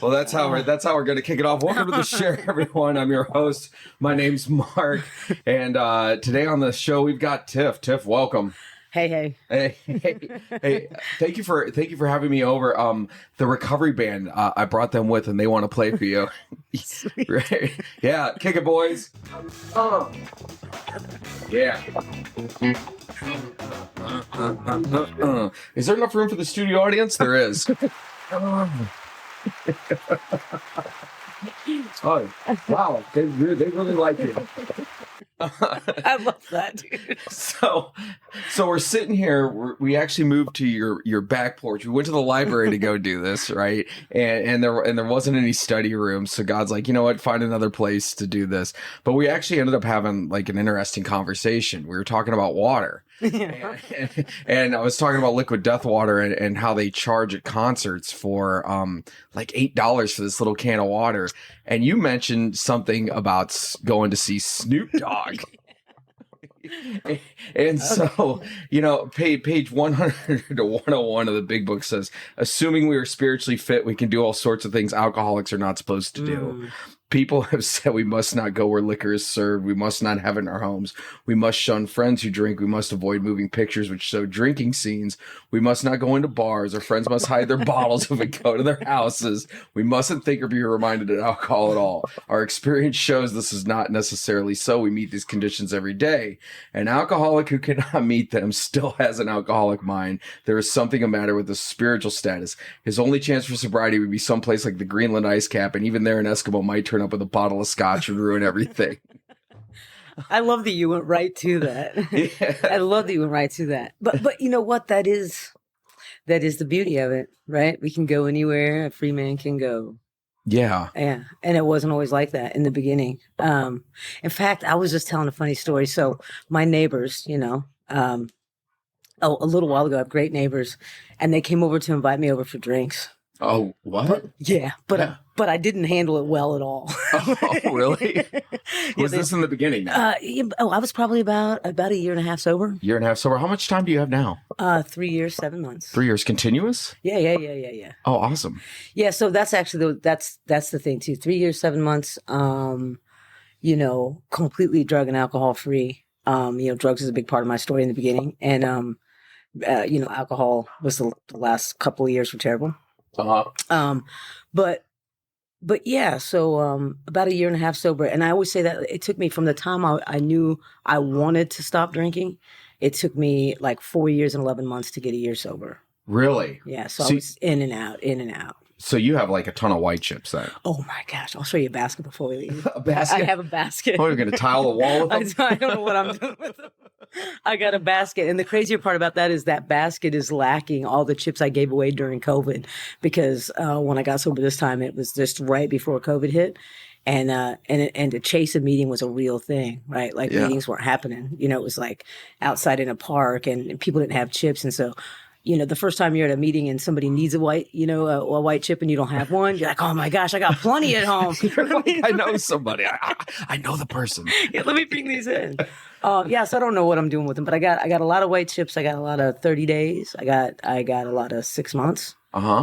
Well, that's how we're going to kick it off. Welcome to the show, everyone. I'm your host. My name's Mark, and today on the show we've got Tiff. Tiff, welcome. Hey. Hey. Thank you for having me over. The recovery band, I brought them with, and they want to play for you. Right? Yeah, kick it, boys. Yeah. Is there enough room for the studio audience? There is. Oh, wow. They really like it. I love that, dude. So we're sitting here. We actually moved to your back porch. We went to the library to go do this, right? And there wasn't any study room. So God's like, you know what? Find another place to do this. But we actually ended up having like an interesting conversation. We were talking about water. Yeah. And I was talking about liquid death water and how they charge at concerts for like $8 for this little can of water. And you mentioned something about going to see Snoop Dogg. And so, page 100 to 101 of the big book says, assuming we are spiritually fit, we can do all sorts of things alcoholics are not supposed to do. People have said we must not go where liquor is served. We must not have it in our homes. We must shun friends who drink. We must avoid moving pictures which show drinking scenes. We must not go into bars. Our friends must hide their bottles if we go to their houses. We mustn't think or be reminded of alcohol at all. Our experience shows this is not necessarily so. We meet these conditions every day. An alcoholic who cannot meet them still has an alcoholic mind. There is something the matter with his spiritual status. His only chance for sobriety would be someplace like the Greenland ice cap, and even there an Eskimo might turn up with a bottle of scotch and ruin everything. I love that you went right to that. Yeah. I love that you went right to that. But you know what? That is the beauty of it, right? We can go anywhere. A free man can go. Yeah. Yeah. And it wasn't always like that in the beginning. In fact, I was just telling a funny story. So my neighbors, a little while ago, I have great neighbors, and they came over to invite me over for drinks. Oh, what? But I didn't handle it well at all. Oh, really? Was this in the beginning now? I was probably about a year and a half sober. Year and a half sober. How much time do you have now? 3 years, 7 months. 3 years continuous? Yeah. Oh, awesome. Yeah, so that's actually that's the thing too. 3 years, 7 months. Completely drug and alcohol free. Drugs is a big part of my story in the beginning, and alcohol was the last couple of years were terrible. But yeah, so about a year and a half sober. And I always say that it took me from the time I knew I wanted to stop drinking, it took me like 4 years and 11 months to get a year sober. Really? Yeah, so I was in and out. So you have like a ton of white chips then? Oh my gosh, I'll show you a basket before we leave. A basket? I have a basket. Oh, you're going to tile the wall with them? I don't know what I'm doing with them. I got a basket. And the crazier part about that is that basket is lacking all the chips I gave away during COVID, because when I got sober this time, it was just right before COVID hit. And to chase a meeting was a real thing, right? Like meetings weren't happening. It was like outside in a park, and people didn't have chips. And so, the first time you're at a meeting and somebody needs a white chip and you don't have one, you're like, oh my gosh, I got plenty at home. I know somebody. I know the person. Yeah, let me bring these in. So I don't know what I'm doing with them, but I got a lot of white chips. I got a lot of 30 days. I got a lot of 6 months.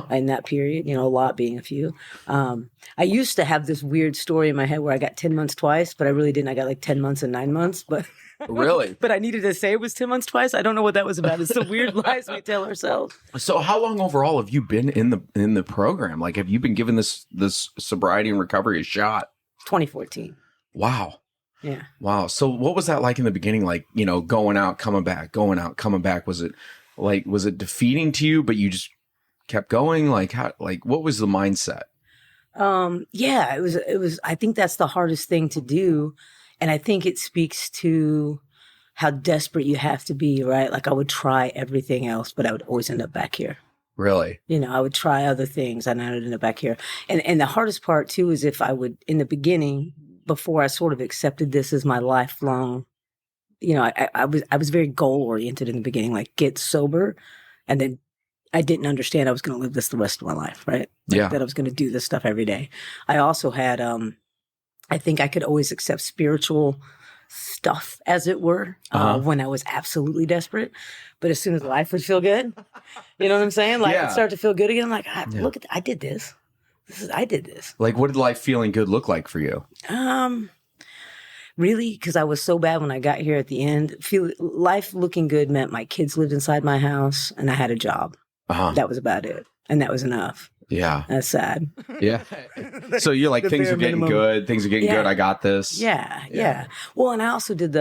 In that period, a lot being a few. I used to have this weird story in my head where I got 10 months twice, but I really didn't. I got like 10 months and 9 months, but really, but I needed to say it was 10 months twice. I don't know what that was about. It's the weird lies we tell ourselves. So how long overall have you been in the program? Like, have you been given this sobriety and recovery a shot? 2014. Wow. Yeah. Wow. So what was that like in the beginning? Like, going out, coming back, going out, coming back. Was it defeating to you, but you just kept going? Like, what was the mindset? Yeah, it was, I think that's the hardest thing to do. And I think it speaks to how desperate you have to be, right? Like, I would try everything else, but I would always end up back here. Really? I would try other things and I would end up back here. And the hardest part too is if I would, in the beginning, before I sort of accepted this as my lifelong, I was very goal oriented in the beginning, like get sober, and then I didn't understand I was going to live this the rest of my life, right? That I was going to do this stuff every day. I also had, I think I could always accept spiritual stuff, as it were, when I was absolutely desperate. But as soon as life would feel good, you know what I'm saying? Like, it'd start to feel good again. I'm like, look, I did this. I did this. Like, what did life feeling good look like for you? Really, because I was so bad when I got here at the end. Life looking good meant my kids lived inside my house and I had a job. That was about it. And that was enough. Yeah. That's sad. Yeah. So you're like, things are getting good. Things are getting good. I got this. Yeah. Well, and I also did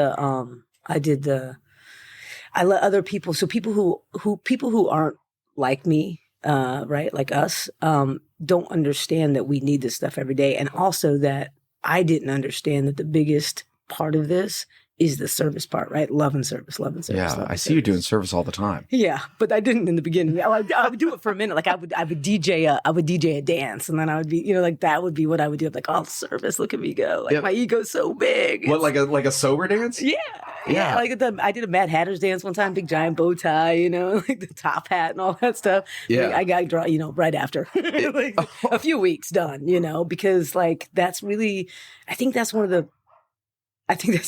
I let other people, so people who aren't like me, right, like us, don't understand that we need this stuff every day. And also that I didn't understand that the biggest part of this is the service part, right? Love and service. Yeah, I see you doing service all the time. Yeah, but I didn't in the beginning. I would do it for a minute. Like I would DJ a dance, and then I would be, like that would be what I would do. I'm like, oh, service, look at me go! Like my ego's so big. What, like a sober dance? Yeah. Like I did a Mad Hatter's dance one time, big giant bow tie, like the top hat and all that stuff. Yeah, like, I got draw, right after, like a few weeks done, because like that's really, I think that's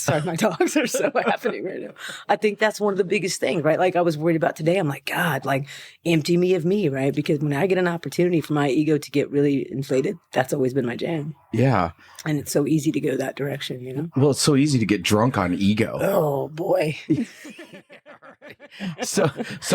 sorry, my dogs are so happening right now. I think that's one of the biggest things, right? Like I was worried about today. I'm like, God, like empty me of me, right? Because when I get an opportunity for my ego to get really inflated, that's always been my jam. Yeah. And it's so easy to go that direction, Well, it's so easy to get drunk on ego. Oh boy. So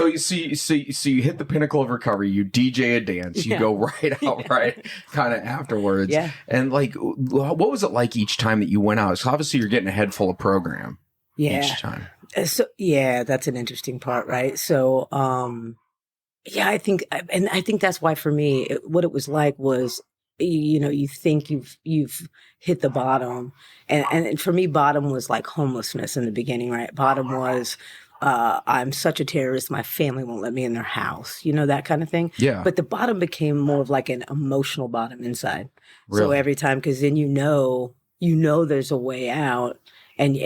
you hit the pinnacle of recovery. You DJ a dance. You go right out, right, kind of afterwards. Yeah. And like, what was it like each time that you went out? So obviously you're getting a head full of program. Yeah. Each time. So that's an interesting part, right? So, I think that's why for me, what it was like was, you think you've hit the bottom, and for me, bottom was like homelessness in the beginning, right? Bottom was, I'm such a terrorist, my family won't let me in their house, that kind of thing. Yeah. But the bottom became more of like an emotional bottom inside. Really? So every time, because then there's a way out. And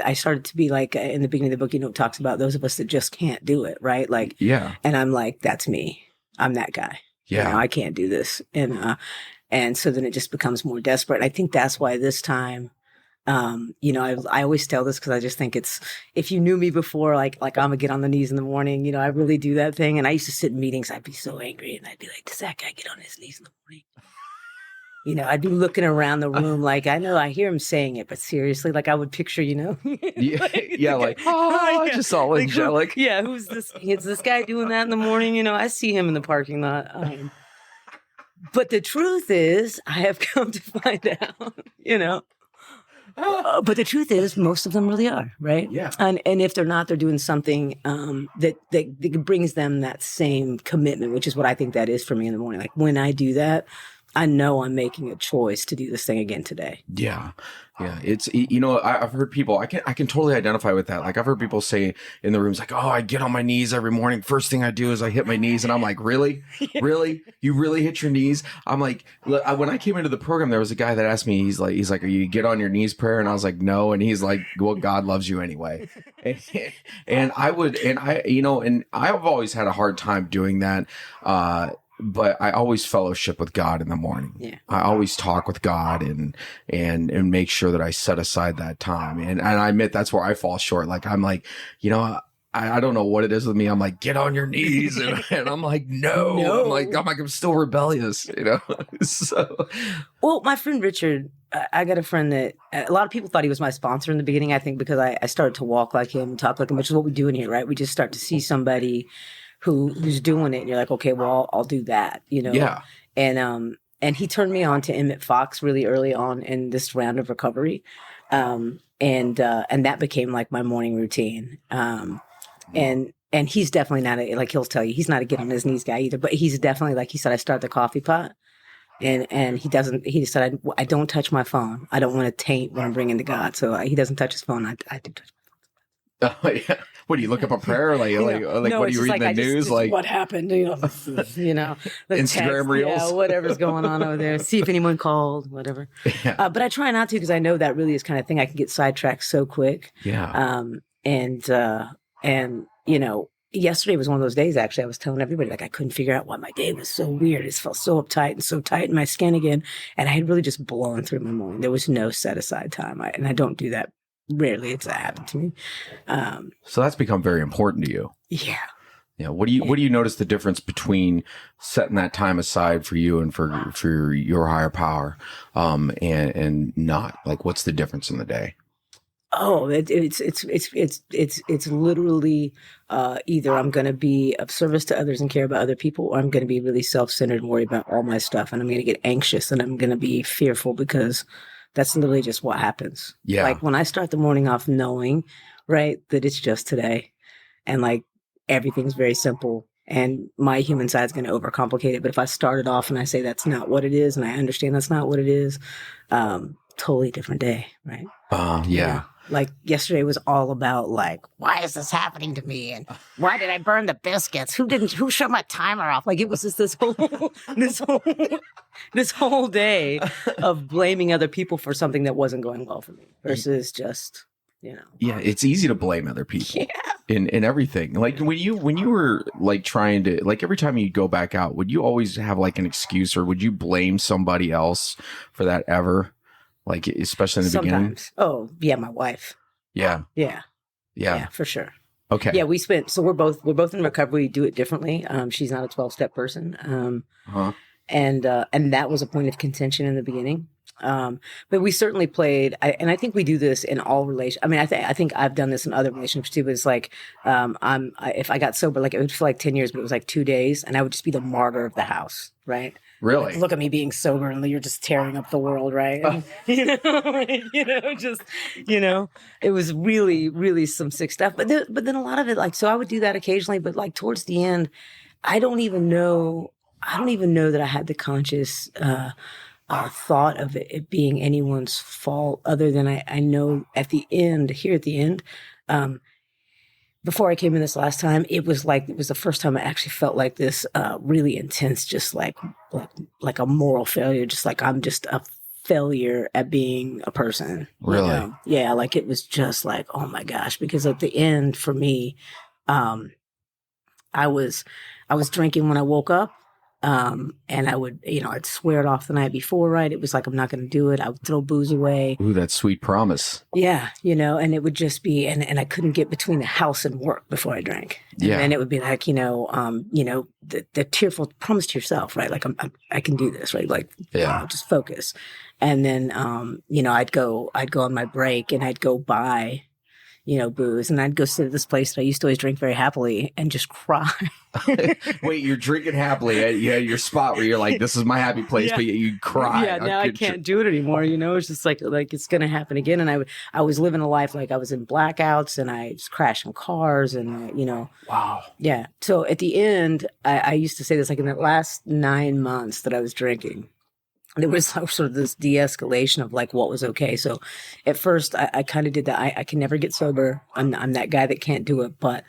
I started to be like, in the beginning of the book, it talks about those of us that just can't do it, right? Like, yeah. And I'm like, that's me. I'm that guy. Yeah. I can't do this. And so then it just becomes more desperate. I think that's why this time, I always tell this because I just think if you knew me before, like I'm gonna get on the knees in the morning, I really do that thing. And I used to sit in meetings, I'd be so angry and I'd be like, does that guy get on his knees in the morning? I'd be looking around the room like, I know I hear him saying it, but seriously, like I would picture, just all like, angelic. Who's this? Is this guy doing that in the morning? I see him in the parking lot. But the truth is, I have come to find out, but the truth is, most of them really are, right? Yeah. And if they're not, they're doing something that brings them that same commitment, which is what I think that is for me in the morning. Like when I do that, I know I'm making a choice to do this thing again today. Yeah. Yeah. It's, I've heard people, I can totally identify with that. Like I've heard people say in the rooms like, oh, I get on my knees every morning. First thing I do is I hit my knees. And I'm like, really? Yeah. Really? You really hit your knees? I'm like, when I came into the program, there was a guy that asked me, he's like, are you get on your knees prayer? And I was like, no. And he's like, well, God loves you anyway. and I've always had a hard time doing that. But I always fellowship with God in the morning. Yeah. I always talk with God and make sure that I set aside that time. And I admit that's where I fall short. Like, I'm like, I don't know what it is with me. I'm like, get on your knees. And I'm like, no. I'm still rebellious, So. Well, my friend Richard, I got a friend that a lot of people thought he was my sponsor in the beginning, I think, because I started to walk like him, talk like him, which is what we do in here, right? We just start to see somebody who's doing it, and you're like, okay, well, I'll do that, Yeah. And he turned me on to Emmett Fox really early on in this round of recovery, and that became like my morning routine. And he's definitely not like he'll tell you he's not a get on his knees guy either, but he's definitely, like he said, I start the coffee pot, and he said I don't touch my phone. I don't want to taint what I'm bringing to God, so he doesn't touch his phone. I do touch. Oh, yeah. What do you look up a prayer? Like no, what do you read in the news? Like what happened? The Instagram text, reels, whatever's going on over there. See if anyone called, whatever. Yeah. But I try not to because I know that really is kind of thing I can get sidetracked so quick. Yeah. Yesterday was one of those days. Actually, I was telling everybody like I couldn't figure out why my day was so weird. It felt so uptight and so tight in my skin again, and I had really just blown through my morning. There was no set aside time, and I don't do that. Rarely it's happened to me. So that's become very important to you. Yeah. Yeah. What do you notice the difference between setting that time aside for you and for your higher power, and not? Like, what's the difference in the day? Oh, it's literally either I'm going to be of service to others and care about other people, or I'm going to be really self-centered and worry about all my stuff, and I'm going to get anxious and I'm going to be fearful, because that's literally just what happens. Yeah. Like when I start the morning off knowing, right, that it's just today, and like everything's very simple. And my human side is going to overcomplicate it. But if I start it off and I say that's not what it is, and I understand that's not what it is, totally different day, right? Yeah. Like yesterday was all about like, why is this happening to me? And why did I burn the biscuits? Who shut my timer off? Like it was just this whole day of blaming other people for something that wasn't going well for me versus just, Yeah. It's easy to blame other people. Yeah. In everything. Like when you were like trying to, like every time you go back out, would you always have like an excuse, or would you blame somebody else for that ever? Like, especially in the beginning? Oh, yeah, my wife. Yeah. Yeah. Yeah. Yeah, for sure. Okay. Yeah, we're both in recovery, do it differently. She's not a 12-step person. And that was a point of contention in the beginning. But we certainly played, and I think we do this in all relations. I mean, I think I've done this in other relationships too, but it's like, if I got sober, like it would feel like 10 years, but it was like 2 days, and I would just be the martyr of the house, right? Really? Like, look at me being sober, and you're just tearing up the world, right? And, it was really, really some sick stuff. But then a lot of it, like, so I would do that occasionally, but like towards the end, I don't even know that I had the conscious, thought of it being anyone's fault, other than I know at the end, before I came in this last time, it was the first time I actually felt like this really intense, just like a moral failure, just like I'm just a failure at being a person. Really? Yeah, like it was just like, oh my gosh, because at the end for me, I was drinking when I woke up. And I would, I'd swear it off the night before, right? It was like, I'm not going to do it. I would throw booze away. Ooh, that sweet promise. Yeah. And it would just be, and I couldn't get between the house and work before I drank. Yeah. And it would be like, the tearful promise to yourself, right? Like I can do this, right? Like, yeah, just focus. And then, I'd go on my break and I'd go buy, booze, and I'd go sit at this place that I used to always drink very happily and just cry. Wait, you're drinking happily at your spot where you're like, this is my happy place, but you cry. Yeah, now I can't do it anymore. It's just like it's going to happen again. And I was living a life like I was in blackouts, and I was crashing cars, and Wow. Yeah. So at the end, I used to say this, like in the last 9 months that I was drinking, there was sort of this de-escalation of like what was okay. So at first I kind of did that. I can never get sober. I'm that guy that can't do it. But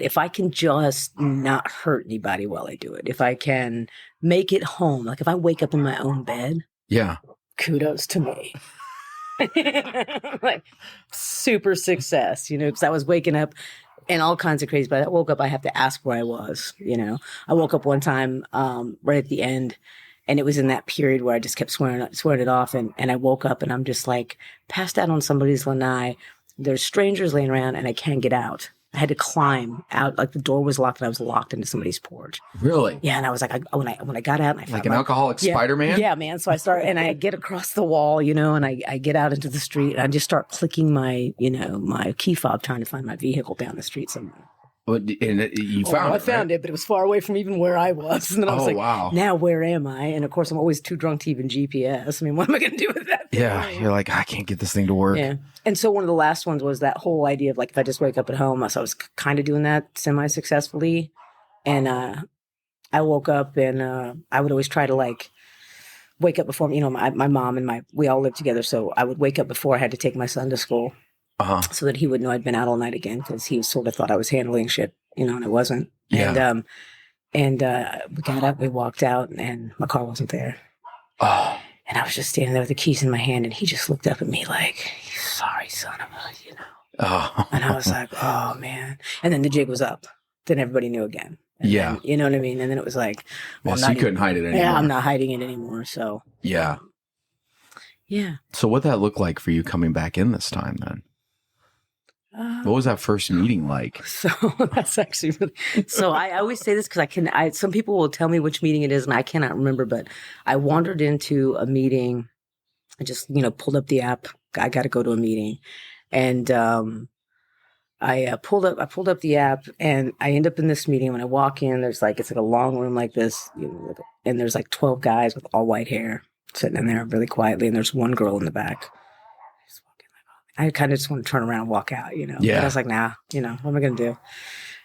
if I can just not hurt anybody while I do it, if I can make it home, like if I wake up in my own bed, yeah, kudos to me. Like super success, because I was waking up and all kinds of crazy, but I woke up, I have to ask where I was, I woke up one time, right at the end, and it was in that period where I just kept swearing it off. And I woke up and I'm just like passed out on somebody's lanai. There's strangers laying around and I can't get out. I had to climb out. Like the door was locked and I was locked into somebody's porch. Really? Yeah. And I was like, when I got out, and I like an alcoholic Spider-Man? Yeah, man. So I start, and I get across the wall, and I get out into the street, and I just start clicking my, my key fob, trying to find my vehicle down the street somewhere. And you found it, I found it, but it was far away from even where I was. And then I was like, wow. Now where am I? And of course, I'm always too drunk to even GPS. I mean, what am I going to do with that thing? Yeah, you're like, I can't get this thing to work. Yeah. And so one of the last ones was that whole idea of like, if I just wake up at home. So I was kind of doing that semi-successfully. And I woke up, and I would always try to like wake up before, my mom and we all lived together. So I would wake up before I had to take my son to school. So that he would know I'd been out all night again, because he sort of thought I was handling shit, and it wasn't. Yeah. And we got up, we walked out, and my car wasn't there. Oh. And I was just standing there with the keys in my hand, and he just looked up at me like, sorry, son of a, Oh. And I was like, oh, man. And then the jig was up. Then everybody knew again. And yeah. Then, you know what I mean? And then it was like, well, so you couldn't hide it anymore. Yeah, I'm not hiding it anymore. So. Yeah. Yeah. So what'd that look like for you coming back in this time then? What was that first meeting like? So that's actually really, so I always say this because some people will tell me which meeting it is and I cannot remember, but I wandered into a meeting. I just, pulled up the app. I got to go to a meeting. And, I pulled up the app and I end up in this meeting. When I walk in, it's like a long room like this, and there's like 12 guys with all white hair sitting in there really quietly. And there's one girl in the back. I kind of just want to turn around and walk out, Yeah. But I was like, nah, what am I going to do?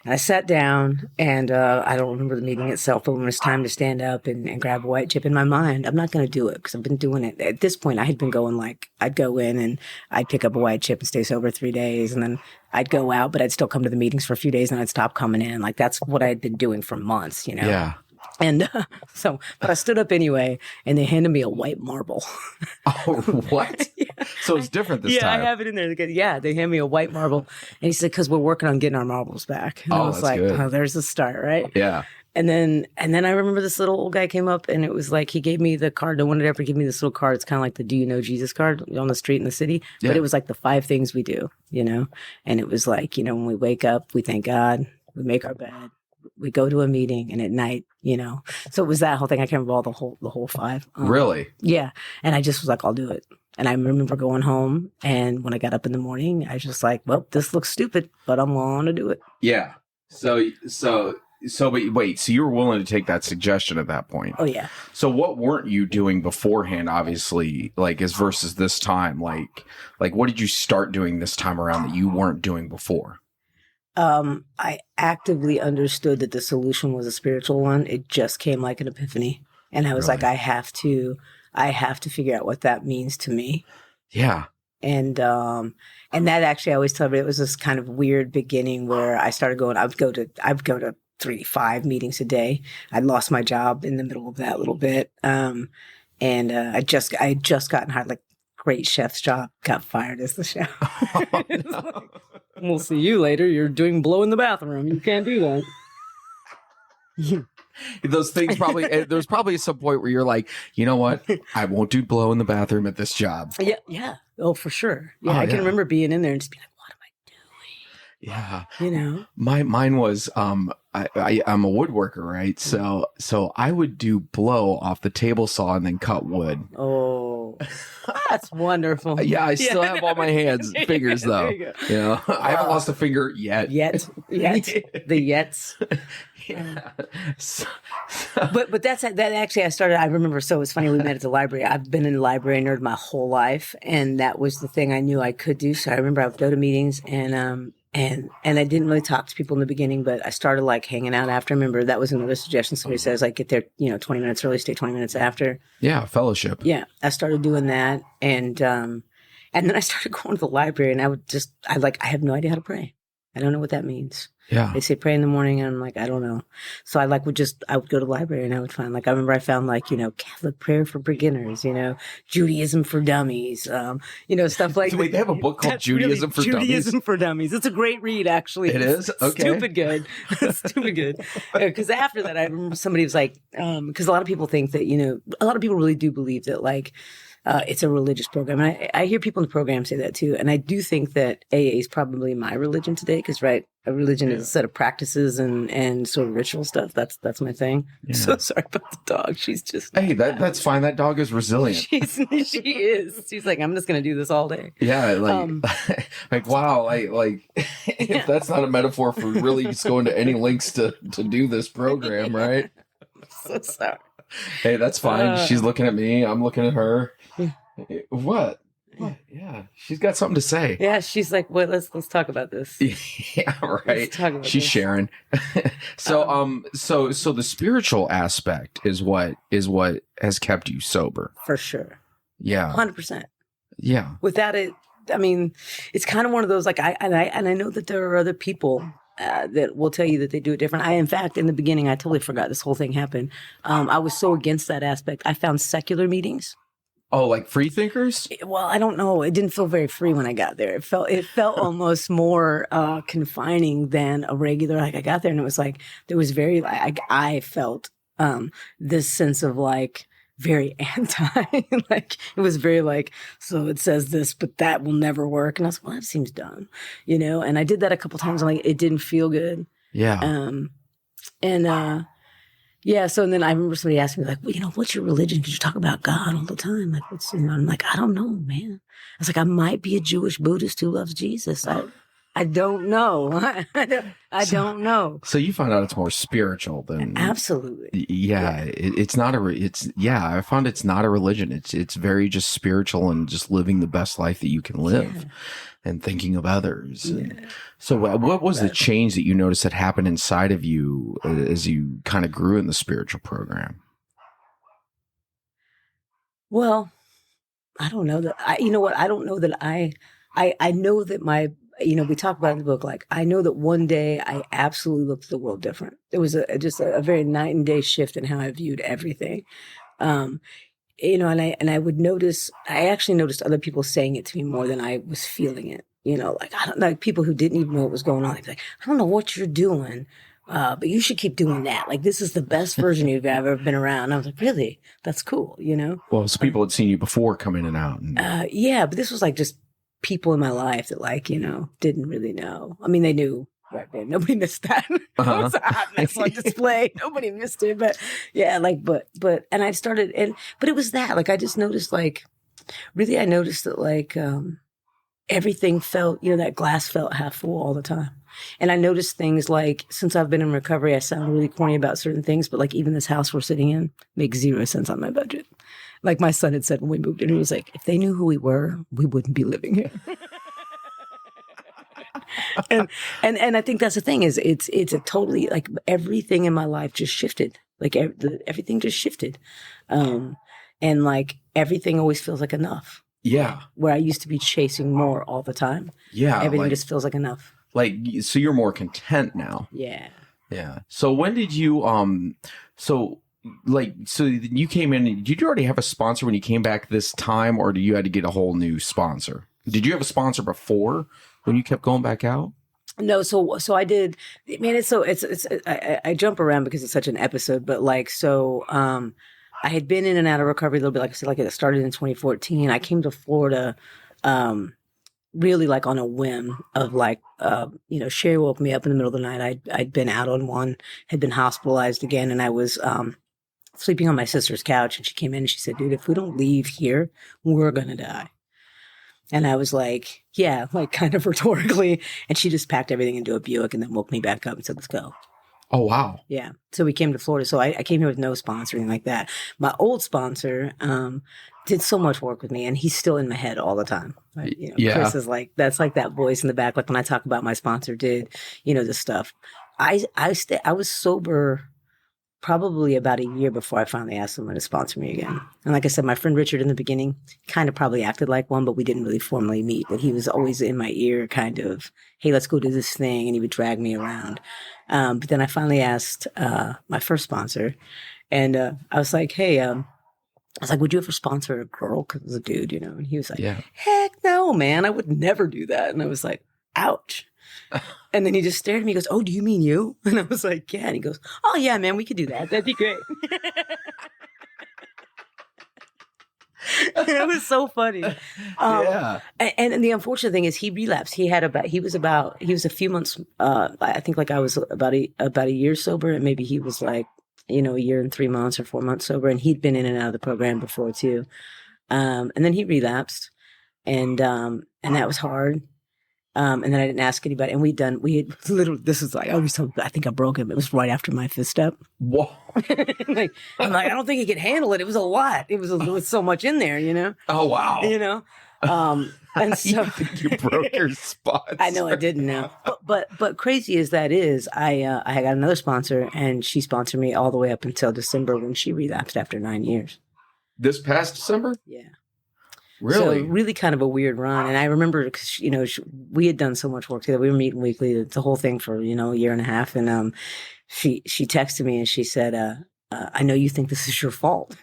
And I sat down and I don't remember the meeting itself, but when it was time to stand up and grab a white chip in my mind, I'm not going to do it because I've been doing it. At this point, I had been going I'd go in and I'd pick up a white chip and stay sober 3 days. And then I'd go out, but I'd still come to the meetings for a few days and I'd stop coming in. Like that's what I had been doing for months, Yeah. And but I stood up anyway, and they handed me a white marble. Oh, what? Yeah. So it's different this time. Yeah, I have it in there. They hand me a white marble, and he said, "Because we're working on getting our marbles back." And I was like, good. "Oh, there's the start, right?" Yeah. And then I remember this little old guy came up, and it was like he gave me the card. No one had ever given me this little card. It's kind of like the "Do you know Jesus" card on the street in the city, but it was like the 5 things we do, And it was like, when we wake up, we thank God, we make our bed. We go to a meeting, and at night, so it was that whole thing. I can't remember all the whole 5. Really? Yeah. And I just was like, I'll do it. And I remember going home, and when I got up in the morning, I was just like, well, this looks stupid, but I'm going to do it. Yeah. So, but wait, so you were willing to take that suggestion at that point? Oh yeah. So what weren't you doing beforehand, obviously, as versus this time? Like what did you start doing this time around that you weren't doing before? I actively understood that the solution was a spiritual one. It just came like an epiphany. And I was like, I have to figure out what that means to me. Yeah. And that actually, I always tell everybody, it was this kind of weird beginning where I started going, I would go to 3-5 meetings a day. I lost my job in the middle of that a little bit. I had just gotten hired, like great chef's job, got fired as the chef. Oh, no. We'll see you later. You're doing blow in the bathroom. You can't do that. Those things probably, there's probably some point where you're like, you know what? I won't do blow in the bathroom at this job. Yeah. Yeah. Oh, for sure. Yeah. I can remember being in there and just being like, what am I doing? Yeah. Mine was, I'm a woodworker, right? So I would do blow off the table saw and then cut wood. Oh, that's wonderful. Yeah. I still have all my fingers though. I haven't lost a finger yet. The yets. Yeah. But that actually I remember, so it was funny, we met at the library. I've been in the library nerd my whole life, and that was the thing I knew I could do. So I remember I would go to meetings and I didn't really talk to people in the beginning, but I started hanging out after. I remember that was another suggestion. Somebody says get there, 20 minutes early, stay 20 minutes after. Yeah. Fellowship. Yeah. I started doing that. And then I started going to the library, and I have no idea how to pray. I don't know what that means. Yeah. They say pray in the morning, and I'm like, I don't know. So I would go to the library, and I would find, I remember I found Catholic prayer for beginners, Judaism for dummies, stuff like that. Wait, they have a book called Judaism for Dummies? Judaism for Dummies. It's a great read, actually. It is? Okay. Stupid good. Stupid good. Because after that, I remember somebody was like, because a lot of people think that, a lot of people really do believe that, it's a religious program. And I hear people in the program say that too. And I do think that AA is probably my religion today because, right, a religion is a set of practices and sort of ritual stuff. That's my thing. Yeah. So sorry about the dog. She's just... Hey, that's fine. That dog is resilient. She is. She's like, I'm just going to do this all day. Yeah, wow. If that's not a metaphor for really just going to any lengths to do this program, right? I'm so sorry. Hey, that's fine. She's looking at me. I'm looking at her. What? Yeah, she's got something to say. Yeah, she's like, "Well, let's talk about this." Yeah, right. She's sharing. So, so the spiritual aspect is what has kept you sober for sure. Yeah, 100%. Yeah. Without it, I mean, it's kind of one of those I know that there are other people that will tell you that they do it different. In fact, in the beginning, I totally forgot this whole thing happened. I was so against that aspect. I found secular meetings. Oh, like free thinkers? Well, I don't know. It didn't feel very free when I got there. It felt almost more confining than a regular. I got there and it was there was very. I felt this sense of very anti. Like it was very like, so it says this, but that will never work. And I was like, well, that seems dumb, And I did that a couple times. And like it didn't feel good. Yeah. Yeah. So and then I remember somebody asking me like, well, what's your religion? Because you talk about God all the time. Like, I'm like, I don't know, man. I was like, I might be a Jewish Buddhist who loves Jesus. I don't know. I don't know. So you find out it's more spiritual than absolutely. Yeah. It's not I found it's not a religion. It's very just spiritual and just living the best life that you can live and thinking of others. And so what was the change that you noticed that happened inside of you as you kind of grew in the spiritual program? Well, I don't know that I don't know that I know that we talk about in the book, like, I know that one day I absolutely looked at the world different. It was just a very night and day shift in how I viewed everything. And I would notice, I actually noticed other people saying it to me more than I was feeling it. Like, I don't like people who didn't even know what was going on. They'd be like, I don't know what you're doing, but you should keep doing that. Like, this is the best version of you I've ever been around. And I was like, really? That's cool, Well, so people had seen you before come in and out. Yeah, but this was like just people in my life that didn't really know. I mean, they knew right there. Nobody missed that. It was a hot mess on display. Nobody missed it. But yeah, and I started, but it was that, like, I just noticed, like, really, I noticed that, like, everything felt, that glass felt half full all the time. And I noticed things like, since I've been in recovery, I sound really corny about certain things, but like even this house we're sitting in makes 0 cents on my budget. Like my son had said when we moved in, he was like, if they knew who we were, we wouldn't be living here. and I think that's the thing is it's a totally, like, everything in my life just shifted. Like everything just shifted. And like everything always feels like enough. Yeah. Where I used to be chasing more all the time. Yeah. Everything just feels like enough. Like, so you're more content now. Yeah. Yeah. So when did you, so you came in, did you already have a sponsor when you came back this time, or do you had to get a whole new sponsor? Did you have a sponsor before when you kept going back out? No, so I did. Man, I jump around because it's such an episode, but like, so I had been in and out of recovery a little bit. Like I said, like it started in 2014. I came to Florida, really like on a whim of like, Sherry woke me up in the middle of the night. I'd been out on one, had been hospitalized again, and I was sleeping on my sister's couch, and she came in and she said, dude, if we don't leave here, we're going to die. And I was like, yeah, like kind of rhetorically. And she just packed everything into a Buick and then woke me back up and said, let's go. Oh, wow. Yeah. So we came to Florida. So I came here with no sponsor or anything like that. My old sponsor did so much work with me, and he's still in my head all the time. Right? Chris is like, that's like that voice in the back. Like when I talk about my sponsor did, this stuff. I was sober probably about a year before I finally asked someone to sponsor me again. And like I said, my friend Richard in the beginning kind of probably acted like one, but we didn't really formally meet. But he was always in my ear kind of, hey, let's go do this thing. And he would drag me around. But then I finally asked my first sponsor, and I was like, hey, I was like, would you ever sponsor a girl? Because it was a dude, And he was like, heck no, man, I would never do that. And I was like, ouch. And then he just stared at me. He goes, oh, do you mean you? And I was like, yeah. And he goes, oh, yeah, man, we could do that. That'd be great. It was so funny. And the unfortunate thing is he relapsed. He was a few months, I think like I was about a year sober, and maybe he was like, a year and 3 months or 4 months sober. And he'd been in and out of the program before too. And then he relapsed, and that was hard. And then I didn't ask anybody, and this is like, I think I broke him. It was right after my fifth step. Whoa. Like, I'm like, I don't think he could handle it. It was a lot. It was so much in there, Oh, wow. And so you think you broke your sponsor. I know I didn't know. But crazy as that is, I got another sponsor, and she sponsored me all the way up until December when she relapsed after 9 years. This past December? Yeah. Really? So really kind of a weird run. And I remember because, we had done so much work together. We were meeting weekly, the whole thing for, a year and a half. And she texted me and she said, I know you think this is your fault.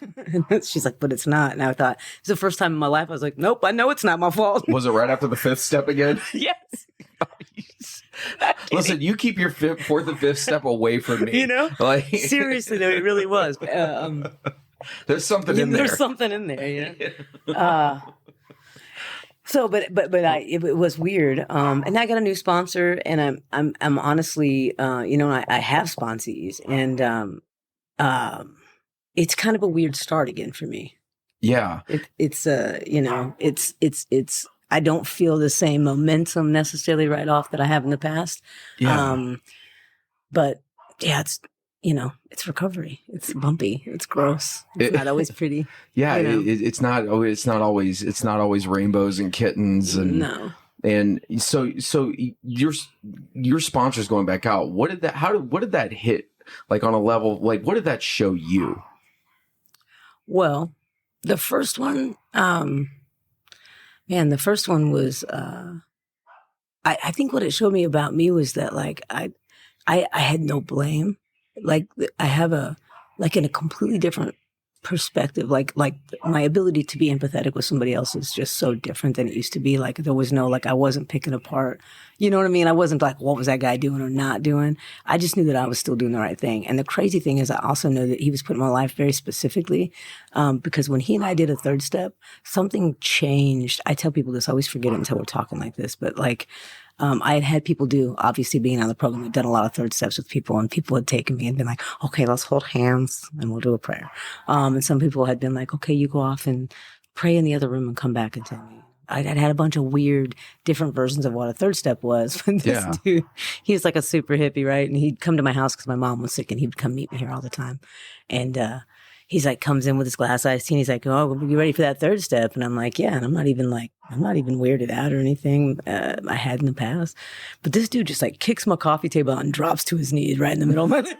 And she's like, but it's not. And I thought, it's the first time in my life I was like, nope, I know it's not my fault. Was it right after the fifth step again? Yes. Listen, you keep your fourth and fifth step away from me. Like seriously, though, it really was. There's something in there. There's something in there, you know. So, but it was weird. And I got a new sponsor, and I'm honestly, you know, I have sponsees, and it's kind of a weird start again for me. Yeah. It's you know, it's I don't feel the same momentum necessarily right off that I have in the past. Yeah. But yeah, it's, you know, it's recovery. It's bumpy. It's gross. It's not always pretty. Yeah. You know? It's not always rainbows and kittens and no. And so your sponsors going back out, what did that hit like on a level, like what did that show you? Well, the first one, the first one was, I think what it showed me about me was that like, I had no blame. Like I have in a completely different perspective. Like my ability to be empathetic with somebody else is just so different than it used to be. Like there was no, like I wasn't picking apart, you know what I mean? I wasn't like, what was that guy doing or not doing? I just knew that I was still doing the right thing. And the crazy thing is I also know that he was putting my life very specifically, because when he and I did a third step, something changed. I tell people this, I always forget it until we're talking like this, but like, I had people do, obviously being on the program, I'd done a lot of third steps with people, and people had taken me and been like, okay, let's hold hands and we'll do a prayer. And some people had been like, okay, you go off and pray in the other room and come back and tell me. I'd had a bunch of weird, different versions of what a third step was. But this dude, he was like a super hippie, right? And he'd come to my house because my mom was sick, and he'd come meet me here all the time. And, he's like, comes in with his glass iced tea, and he's like, oh, you ready for that third step? And I'm like, yeah. And I'm not even weirded out or anything. I had in the past. But this dude just like kicks my coffee table out and drops to his knees right in the middle of my living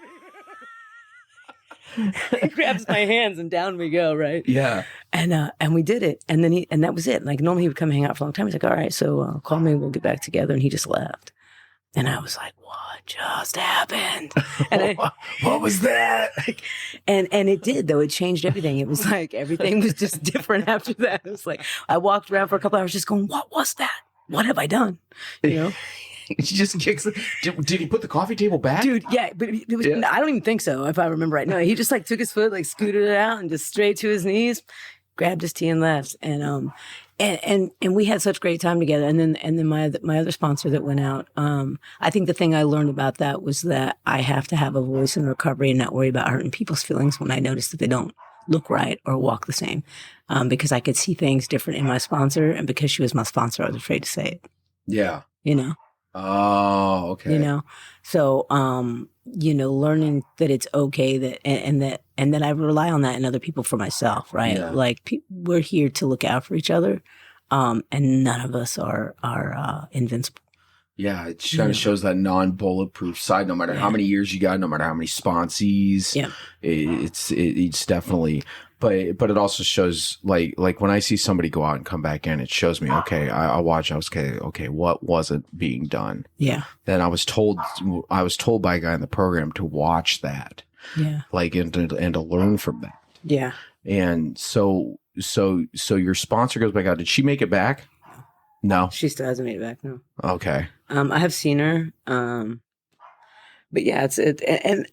room. He grabs my hands and down we go, right? Yeah. And we did it. And then that was it. Like normally he would come hang out for a long time. He's like, all right, so call me, we'll get back together. And he just left. And I was like, what just happened? And what was that? And it did, though. It changed everything. It was like everything was just different after that. It was like I walked around for a couple hours just going, what was that? What have I done? You know? She just kicks. Did he put the coffee table back? Dude, yeah. But it was, I don't even think so, if I remember right. No, he just like took his foot, like scooted it out and just straight to his knees, grabbed his tea and left. And we had such great time together. And then my other sponsor that went out, I think the thing I learned about that was that I have to have a voice in recovery and not worry about hurting people's feelings when I notice that they don't look right or walk the same. Because I could see things different in my sponsor, and because she was my sponsor, I was afraid to say it. Yeah. You know? Oh, okay. You know? So, you know, learning that it's okay that, and that I rely on that in other people for myself, right? Yeah. Like we're here to look out for each other. And none of us are invincible. Yeah. It kind of shows that non-bulletproof side, no matter how many years you got, no matter how many sponsees. Yeah. It's definitely, but it also shows like when I see somebody go out and come back in, it shows me, okay, I'll watch. Okay, what wasn't being done? Yeah. Then I was told by a guy in the program to watch that. Yeah. Like, and to learn from that. Yeah. And so your sponsor goes back out. Did she make it back? No. She still hasn't made it back, no. Okay. I have seen her. But yeah,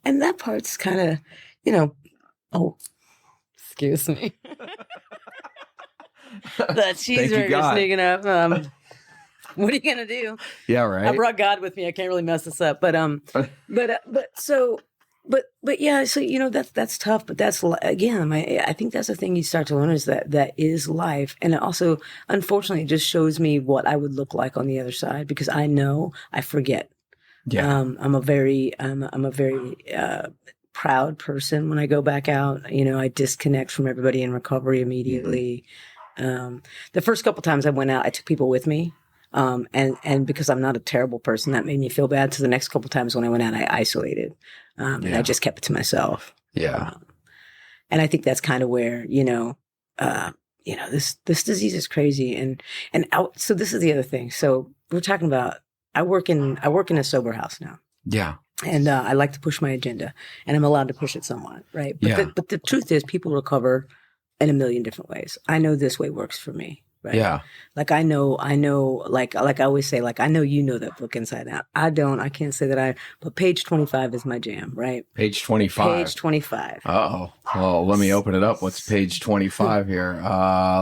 and that part's kind of, you know, oh, excuse me. The cheeseburger sneaking up. What are you gonna do? Yeah, right. I brought God with me. I can't really mess this up. But yeah, so you know that's tough. But that's again, I think that's the thing you start to learn is that is life, and it also, unfortunately, just shows me what I would look like on the other side, because I know I forget. Yeah, I'm a very proud person when I go back out. You know, I disconnect from everybody in recovery immediately. The first couple times I went out, I took people with me. And because I'm not a terrible person, that made me feel bad. So the next couple times when I went out, I isolated, and I just kept it to myself. Yeah. And I think that's kind of where, this disease is crazy. So this is the other thing. So we're talking about, I work in a sober house now. Yeah. And, I like to push my agenda, and I'm allowed to push it somewhat. Right. But, but the truth is people recover in a million different ways. I know this way works for me. Right. Yeah. Like I know, like I always say, like I know you know that book inside out. I don't. I can't say that but page 25 is my jam, right? Page 25. Page 25. Uh-oh. Well, let me open it up. What's page 25 here?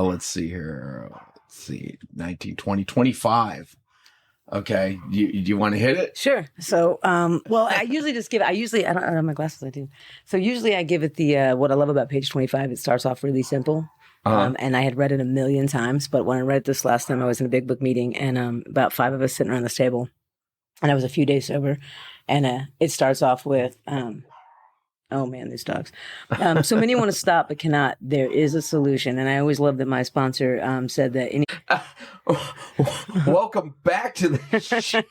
Let's see here. Let's see. 19, 20, 25. Okay. Do you want to hit it? Sure. So, well, I usually just give. I don't have my glasses. I do. So usually I give it the. What I love about page 25, it starts off really simple. And I had read it a million times, but when I read it this last time, I was in a big book meeting, and about 5 of us sitting around this table, and I was a few days sober, and it starts off with, oh man, these dogs. So many want to stop but cannot. There is a solution, and I always love that my sponsor said that. Welcome back to the.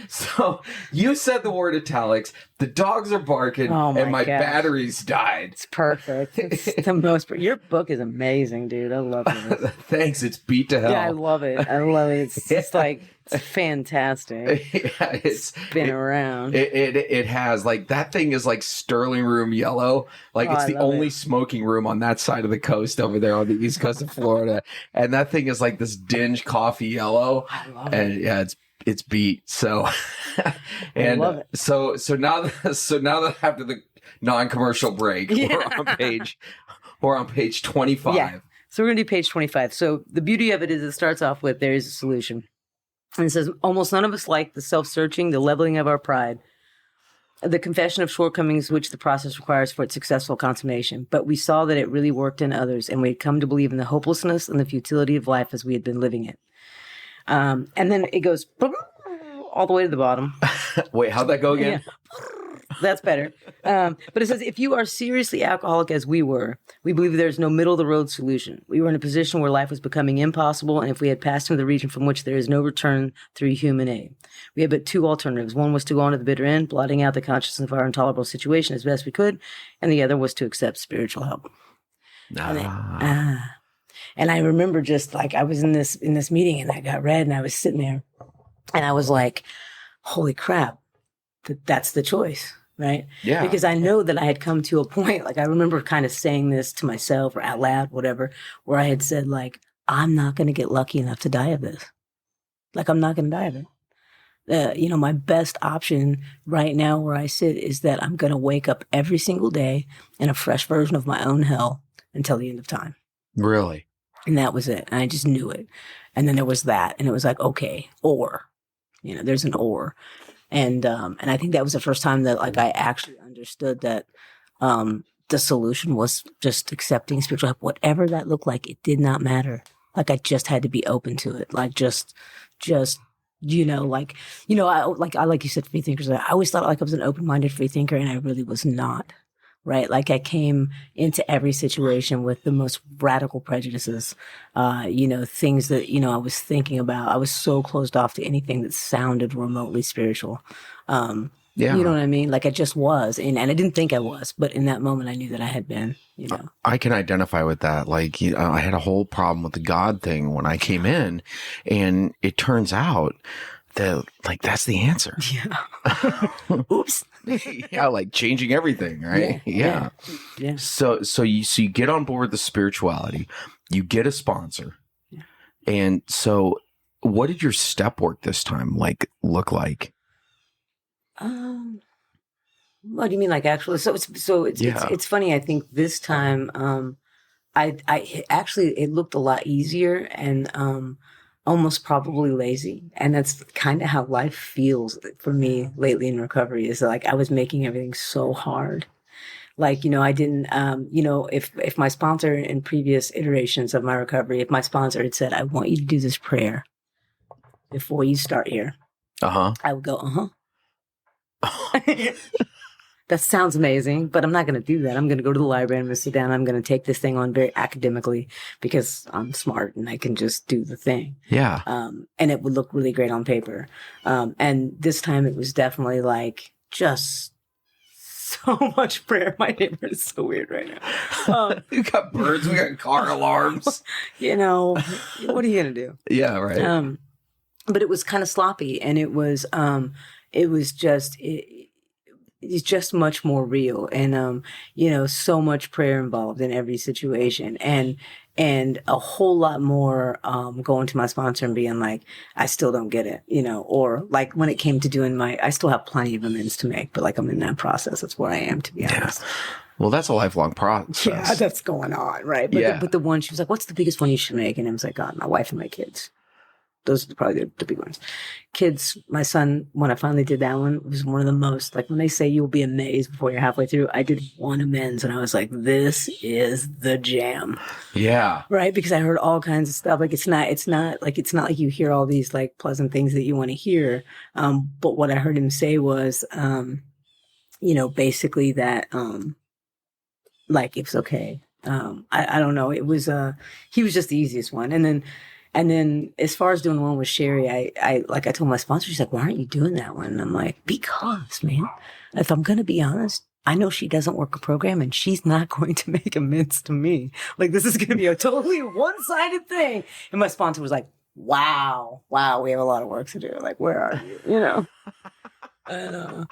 So you said the word italics. The dogs are barking, and my batteries died. It's perfect. It's the most. Your book is amazing, dude. I love it. Thanks. It's beat to hell. Yeah, I love it. It's just like it's fantastic. Yeah, it's been around. It has like that thing is like Sterling Room yellow. Like it's the only smoking room on that side of the coast over there on the east coast of Florida, and that thing is like this dinge coffee yellow. I love it. Yeah, it's beat. So, and I love it. So now that after the non-commercial break, we're on page 25. Yeah. So we're gonna do page 25. So the beauty of it is it starts off with there is a solution, and it says almost none of us like the self-searching, the leveling of our pride, the confession of shortcomings which the process requires for its successful consummation. But we saw that it really worked in others, and we had come to believe in the hopelessness and the futility of life as we had been living it. And then it goes all the way to the bottom. Wait, how'd that go again? Yeah. That's better. But it says, if you are seriously alcoholic as we were, we believe there's no middle of the road solution. We were in a position where life was becoming impossible, and if we had passed into the region from which there is no return through human aid. We had but 2 alternatives. One was to go on to the bitter end, blotting out the consciousness of our intolerable situation as best we could, and the other was to accept spiritual help. And I remember just like I was in this meeting, and I got read, and I was sitting there, and I was like, holy crap, that's the choice, right? Yeah. Because I know that I had come to a point, like I remember kind of saying this to myself or out loud, whatever, where I had said like, I'm not going to get lucky enough to die of this. Like I'm not going to die of it. My best option right now where I sit is that I'm going to wake up every single day in a fresh version of my own hell until the end of time. Really? And that was it. And I just knew it. And then there was that. And it was like, okay, or, there's an or. And I think that was the first time that like I actually understood that the solution was just accepting spiritual help, whatever that looked like. It did not matter. Like I just had to be open to it. Like just I like you said, free thinkers. I always thought like I was an open-minded free thinker, and I really was not. Right. Like I came into every situation with the most radical prejudices, things that, I was thinking about. I was so closed off to anything that sounded remotely spiritual. Yeah. You know what I mean? Like I just was. And I didn't think I was, but in that moment I knew that I had been, I can identify with that. Like, I had a whole problem with the God thing when I came in, and it turns out that like that's the answer. Yeah. Oops. Yeah, like changing everything, right? Yeah. So you get on board the spirituality, you get a sponsor, and so what did your step work this time look like? What do you mean, like actually? So it's funny. I think this time, I actually it looked a lot easier and almost probably lazy. And that's kind of how life feels for me lately in recovery, is like I was making everything so hard. Like, I didn't, if my sponsor in previous iterations of my recovery, if my sponsor had said, I want you to do this prayer before you start here, I would go, that sounds amazing, but I'm not going to do that. I'm going to go to the library, I'm going to sit down, I'm going to take this thing on very academically because I'm smart and I can just do the thing. Yeah. And it would look really great on paper. And this time it was definitely like just so much prayer. My neighbor is so weird right now. We got birds, we got car alarms. What are you going to do? Yeah, right. But it was kind of sloppy, and it was just, it's just much more real. And, so much prayer involved in every situation. And a whole lot more going to my sponsor and being like, I still don't get it, or like when it came to doing I still have plenty of amends to make, but like I'm in that process. That's where I am, to be honest. Well, that's a lifelong process. Yeah, that's going on, right? But the one, she was like, what's the biggest one you should make? And I was like, God, my wife and my kids. Those are probably the big ones. Kids, my son, when I finally did that one, was one of the most, like when they say you'll be amazed before you're halfway through, I did one amends and I was like, this is the jam. Yeah. Right? Because I heard all kinds of stuff. Like it's not like you hear all these like pleasant things that you want to hear. But what I heard him say was, basically that, like it was okay. I don't know. It was, he was just the easiest one. And then as far as doing one with Sherry, I told my sponsor, she's like, why aren't you doing that one? And I'm like, because, man, if I'm going to be honest, I know she doesn't work a program and she's not going to make amends to me. Like, this is going to be a totally one-sided thing. And my sponsor was like, wow, we have a lot of work to do. Like, where are you? And,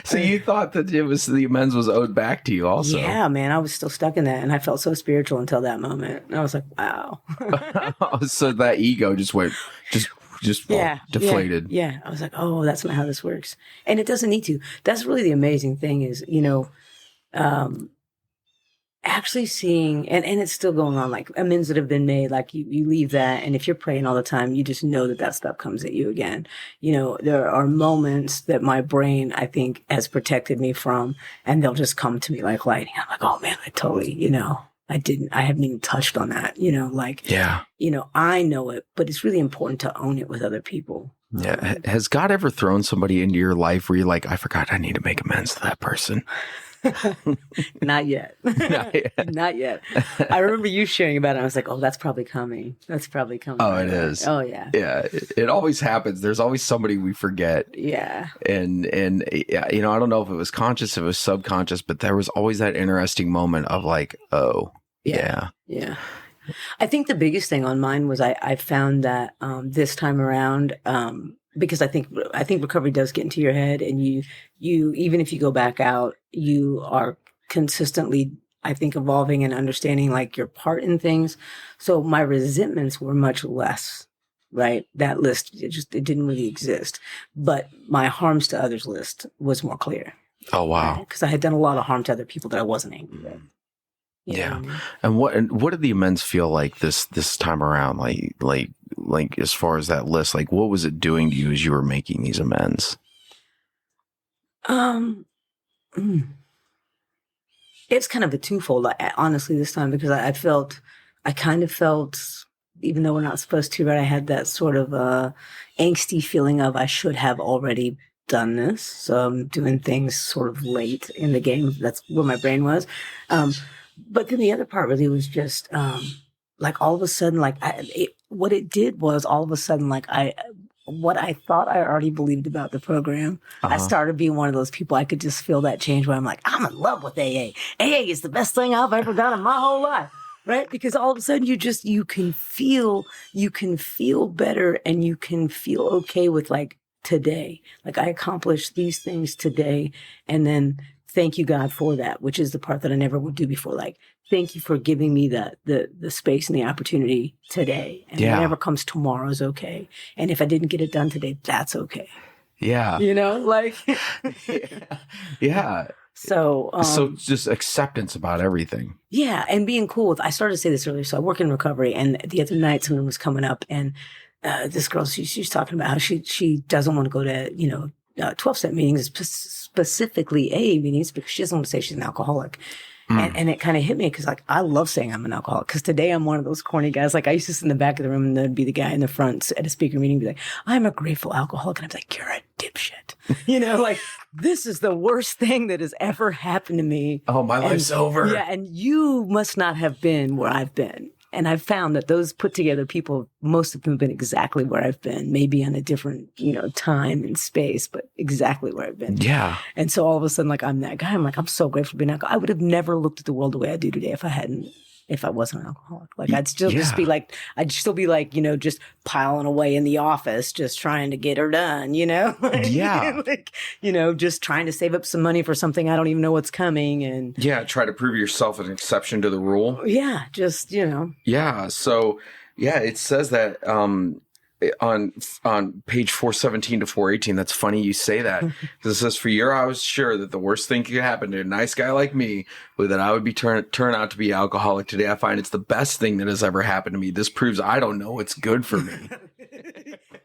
so you thought that the amends was owed back to you also? Yeah, man, I was still stuck in that, and I felt so spiritual until that moment. And I was like, wow. So that ego just went, deflated. Yeah, I was like, oh, that's not how this works, and it doesn't need to. That's really the amazing thing is, actually seeing, and it's still going on, like amends that have been made, like you leave that, and if you're praying all the time, you just know that stuff comes at you again. There are moments that my brain, I think, has protected me from, and they'll just come to me like lightning. I'm like, oh man, I totally, I haven't even touched on that, I know it, but it's really important to own it with other people. Yeah. Has God ever thrown somebody into your life where you're like, I forgot I need to make amends to that person? Not yet. Not yet. I remember you sharing about it. I was like, oh, that's probably coming. Oh, it is. Oh, yeah. Yeah. It always happens. There's always somebody we forget. Yeah. And I don't know if it was conscious, if it was subconscious, but there was always that interesting moment of like, oh, yeah. Yeah. I think the biggest thing on mine was I found that this time around, because I think recovery does get into your head, and you even if you go back out, you are consistently, I think, evolving and understanding like your part in things. So my resentments were much less, right? That list, it didn't really exist, but my harms to others list was more clear. Oh, wow. Because I had done a lot of harm to other people that I wasn't angry with. Yeah. And what did the amends feel like this time around? Like as far as that list, like what was it doing to you as you were making these amends? It's kind of a twofold, honestly, this time, because I kind of felt, even though we're not supposed to, right? I had that sort of angsty feeling of I should have already done this. So I'm doing things sort of late in the game. That's where my brain was. But then the other part really was just like all of a sudden, like what it did was all of a sudden, like what I thought I already believed about the program, I started being one of those people. I could just feel that change where I'm like, I'm in love with AA. AA is the best thing I've ever done in my whole life. Right? Because all of a sudden you can feel better, and you can feel okay with like today. Like I accomplished these things today, and then thank you, God, for that, which is the part that I never would do before. Like, thank you for giving me the space and the opportunity today. And whatever comes tomorrow is okay. And if I didn't get it done today, that's okay. Yeah. Like. Yeah. So just acceptance about everything. Yeah. And being cool with, I started to say this earlier. So I work in recovery, and the other night someone was coming up, and this girl, she's talking about how she doesn't want to go to, 12-step meetings, specifically AA meetings, because she doesn't want to say she's an alcoholic. And it kind of hit me because, like, I love saying I'm an alcoholic, because today I'm one of those corny guys. Like, I used to sit in the back of the room, and there'd be the guy in the front at a speaker meeting be like, I'm a grateful alcoholic. And I'd be like, you're a dipshit. Like, this is the worst thing that has ever happened to me. Oh, my life's over. Yeah, and you must not have been where I've been. And I've found that those put together people, most of them have been exactly where I've been, maybe in a different, time and space, but exactly where I've been. Yeah. And so all of a sudden, like, I'm that guy. I'm like, I'm so grateful for being alcoholic. I would have never looked at the world the way I do today if I hadn't if I wasn't an alcoholic. Like I'd still just be Yeah. like, just piling away in the office, just trying to get her done, Yeah. like, just trying to save up some money for something I don't even know what's coming. And Yeah. Try to prove yourself an exception to the rule. yeah, just, Yeah. So yeah, it says that on page 417 to 418. That's funny you say that. 'Cause it says, for year I was sure that the worst thing could happen to a nice guy like me was that I would be turn out to be alcoholic. Today I find it's the best thing that has ever happened to me. This proves I don't know what's good for me.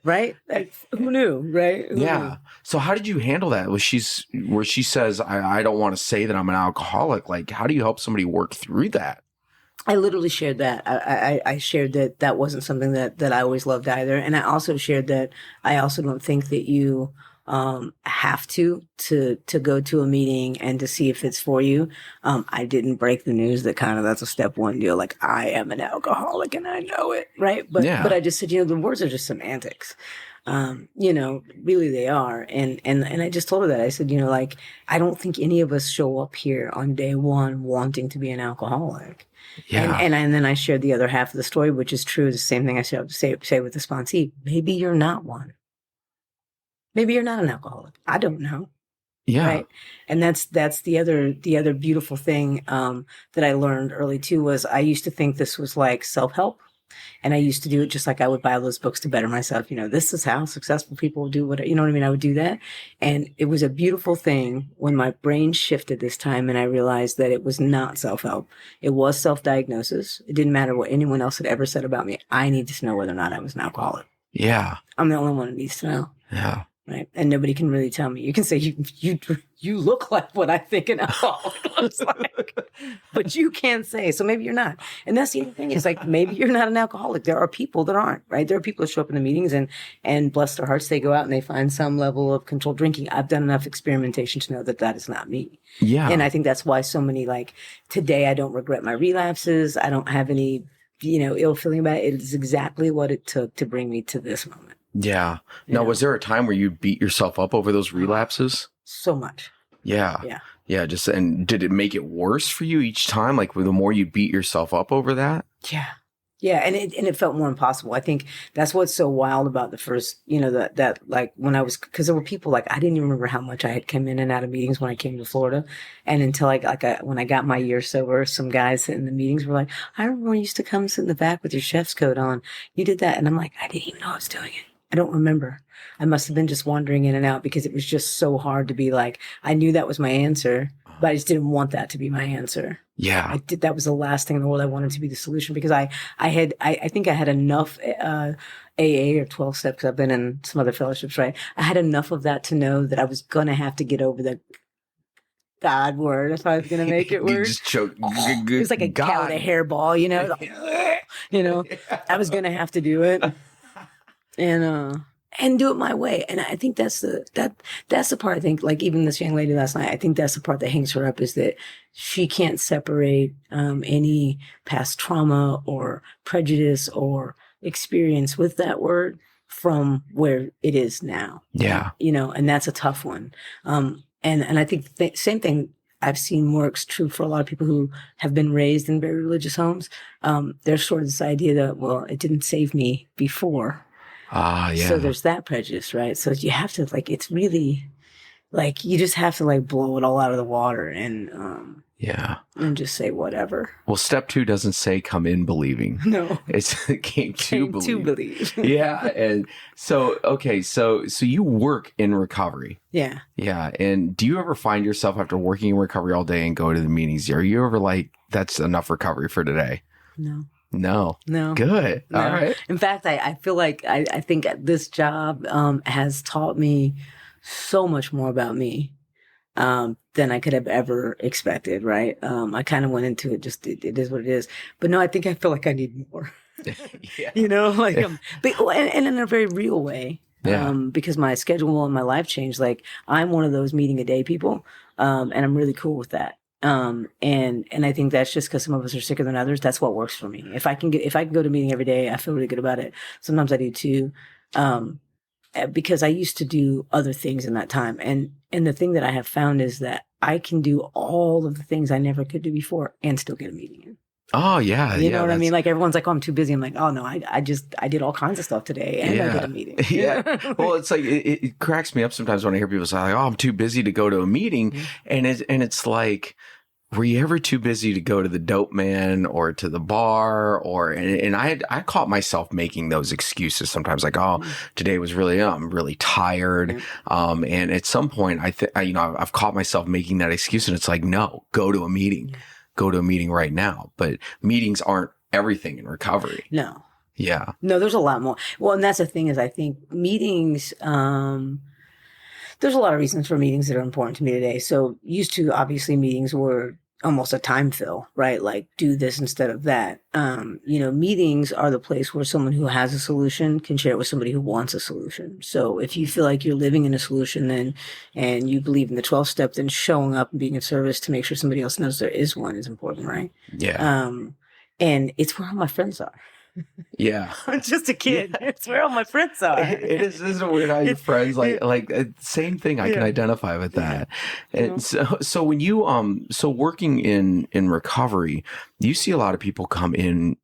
right? Like, who knew, right? Who Yeah. knew? So how did you handle that? Where she says, I don't want to say that I'm an alcoholic. Like, how do you help somebody work through that? I literally shared that. I shared that wasn't something that I always loved either. And I also shared that I also don't think that you have to go to a meeting and to see if it's for you. I didn't break the news that kind of that's a step one deal. Like, I am an alcoholic and I know it, right? But I just said, the words are just semantics. Really they are. And I just told her that. I said, like, I don't think any of us show up here on day one wanting to be an alcoholic. Yeah. And then I shared the other half of the story, which is true. The same thing I say with the sponsee. Maybe you're not one. Maybe you're not an alcoholic. I don't know. Yeah. Right. And that's the other beautiful thing that I learned early too was I used to think this was like self-help. And I used to do it just like I would buy all those books to better myself. This is how successful people do what, you know what I mean? I would do that. And it was a beautiful thing when my brain shifted this time and I realized that it was not self-help. It was self-diagnosis. It didn't matter what anyone else had ever said about me. I needed to know whether or not I was an alcoholic. Yeah. I'm the only one who needs to know. Yeah. Right. And nobody can really tell me. You can say you look like what I think an alcoholic looks like, but you can't say. So maybe you're not. And that's the other thing is like, maybe you're not an alcoholic. There are people that aren't, right? There are people that show up in the meetings and bless their hearts, they go out and they find some level of controlled drinking. I've done enough experimentation to know that is not me. Yeah. And I think that's why so many, like, today I don't regret my relapses. I don't have any, ill feeling about it. It is exactly what it took to bring me to this moment. Yeah. Now, was there a time where you beat yourself up over those relapses? So much. Yeah. Yeah. Yeah. And did it make it worse for you each time? Like, the more you beat yourself up over that? Yeah. Yeah. And it felt more impossible. I think that's what's so wild about the first, that like when I was, because there were people like, I didn't even remember how much I had come in and out of meetings when I came to Florida. And until when I got my year sober, some guys in the meetings were like, I remember when you used to come sit in the back with your chef's coat on. You did that. And I'm like, I didn't even know I was doing it. I don't remember. I must have been just wandering in and out because it was just so hard to be like, I knew that was my answer, but I just didn't want that to be my answer. Yeah. That was the last thing in the world I wanted to be the solution because I think I had enough AA or 12 steps, because I've been in some other fellowships, right? I had enough of that to know that I was going to have to get over the God word if I was going to make it work. Just choke. It was like a cat with a hairball, I was going to have to do it. And do it my way. And I think that's the part I think, like even this young lady last night, I think that's the part that hangs her up is that she can't separate any past trauma or prejudice or experience with that word from where it is now. Yeah. And that's a tough one. And I think the same thing I've seen works true for a lot of people who have been raised in very religious homes. There's sort of this idea that, well, it didn't save me before. Yeah. So there's that prejudice, right? So you have to it's really you just have to blow it all out of the water and just say whatever. Well, step 2 doesn't say come in believing. No, it's came to believe. Yeah. And so, okay. So you work in recovery. Yeah. Yeah. And do you ever find yourself after working in recovery all day and go to the meetings? Are you ever like, that's enough recovery for today? No. Good. No. All right. In fact, I feel like I think this job has taught me so much more about me than I could have ever expected, right? I kind of went into it just, it is what it is. But no, I think I feel like I need more. Yeah. And in a very real way. Yeah. Because my schedule and my life changed. I'm one of those meeting a day people. And I'm really cool with that. And I think that's just because some of us are sicker than others. That's what works for me. If I can go to a meeting every day, I feel really good about it. Sometimes I do too. Because I used to do other things in that time. And the thing that I have found is that I can do all of the things I never could do before and still get a meeting in. Oh yeah. You Yeah. know what I mean? Like everyone's like, oh, I'm too busy. I'm like, oh no, I did all kinds of stuff today and I did a meeting. Yeah. Well, it's like, it cracks me up sometimes when I hear people say like, oh, I'm too busy to go to a meeting. Mhm. And it's like, were you ever too busy to go to the dope man or to the bar and I caught myself making those excuses sometimes like, oh, today was really, I'm really tired. And at some point I've caught myself making that excuse and it's like, no, go to a meeting right now. But meetings aren't everything in recovery. No. Yeah. No, there's a lot more. Well, and that's the thing is I think meetings, there's a lot of reasons for meetings that are important to me today. So used to obviously meetings were almost a time fill, right? Like do this instead of that. Meetings are the place where someone who has a solution can share it with somebody who wants a solution. So if you feel like you're living in a solution then, and you believe in the 12 step, then showing up and being of service to make sure somebody else knows there is one is important, right? Yeah. And it's where all my friends are. Yeah. I'm just a kid. Yeah. It's where all my friends are. It is weird how your friends same thing. I can identify with that. And so when you so working in recovery, you see a lot of people come in,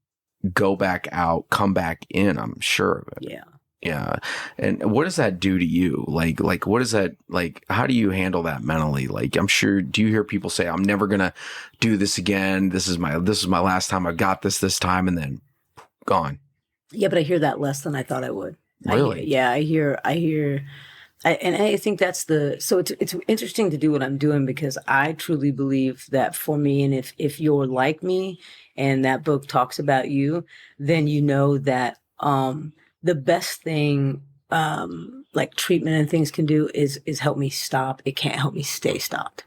go back out, come back in. I'm sure of it. Yeah. Yeah. And what does that do to you? Like what is that like? How do you handle that mentally? Like I'm sure. Do you hear people say, "I'm never gonna do this again. This is my last time. I got this time," and then gone. Yeah, but I hear that less than I thought I would. Really? I hear, and I think that's so it's interesting to do what I'm doing because I truly believe that for me, and if you're like me and that book talks about you, then you know that, the best thing, like treatment and things can do is help me stop. It can't help me stay stopped.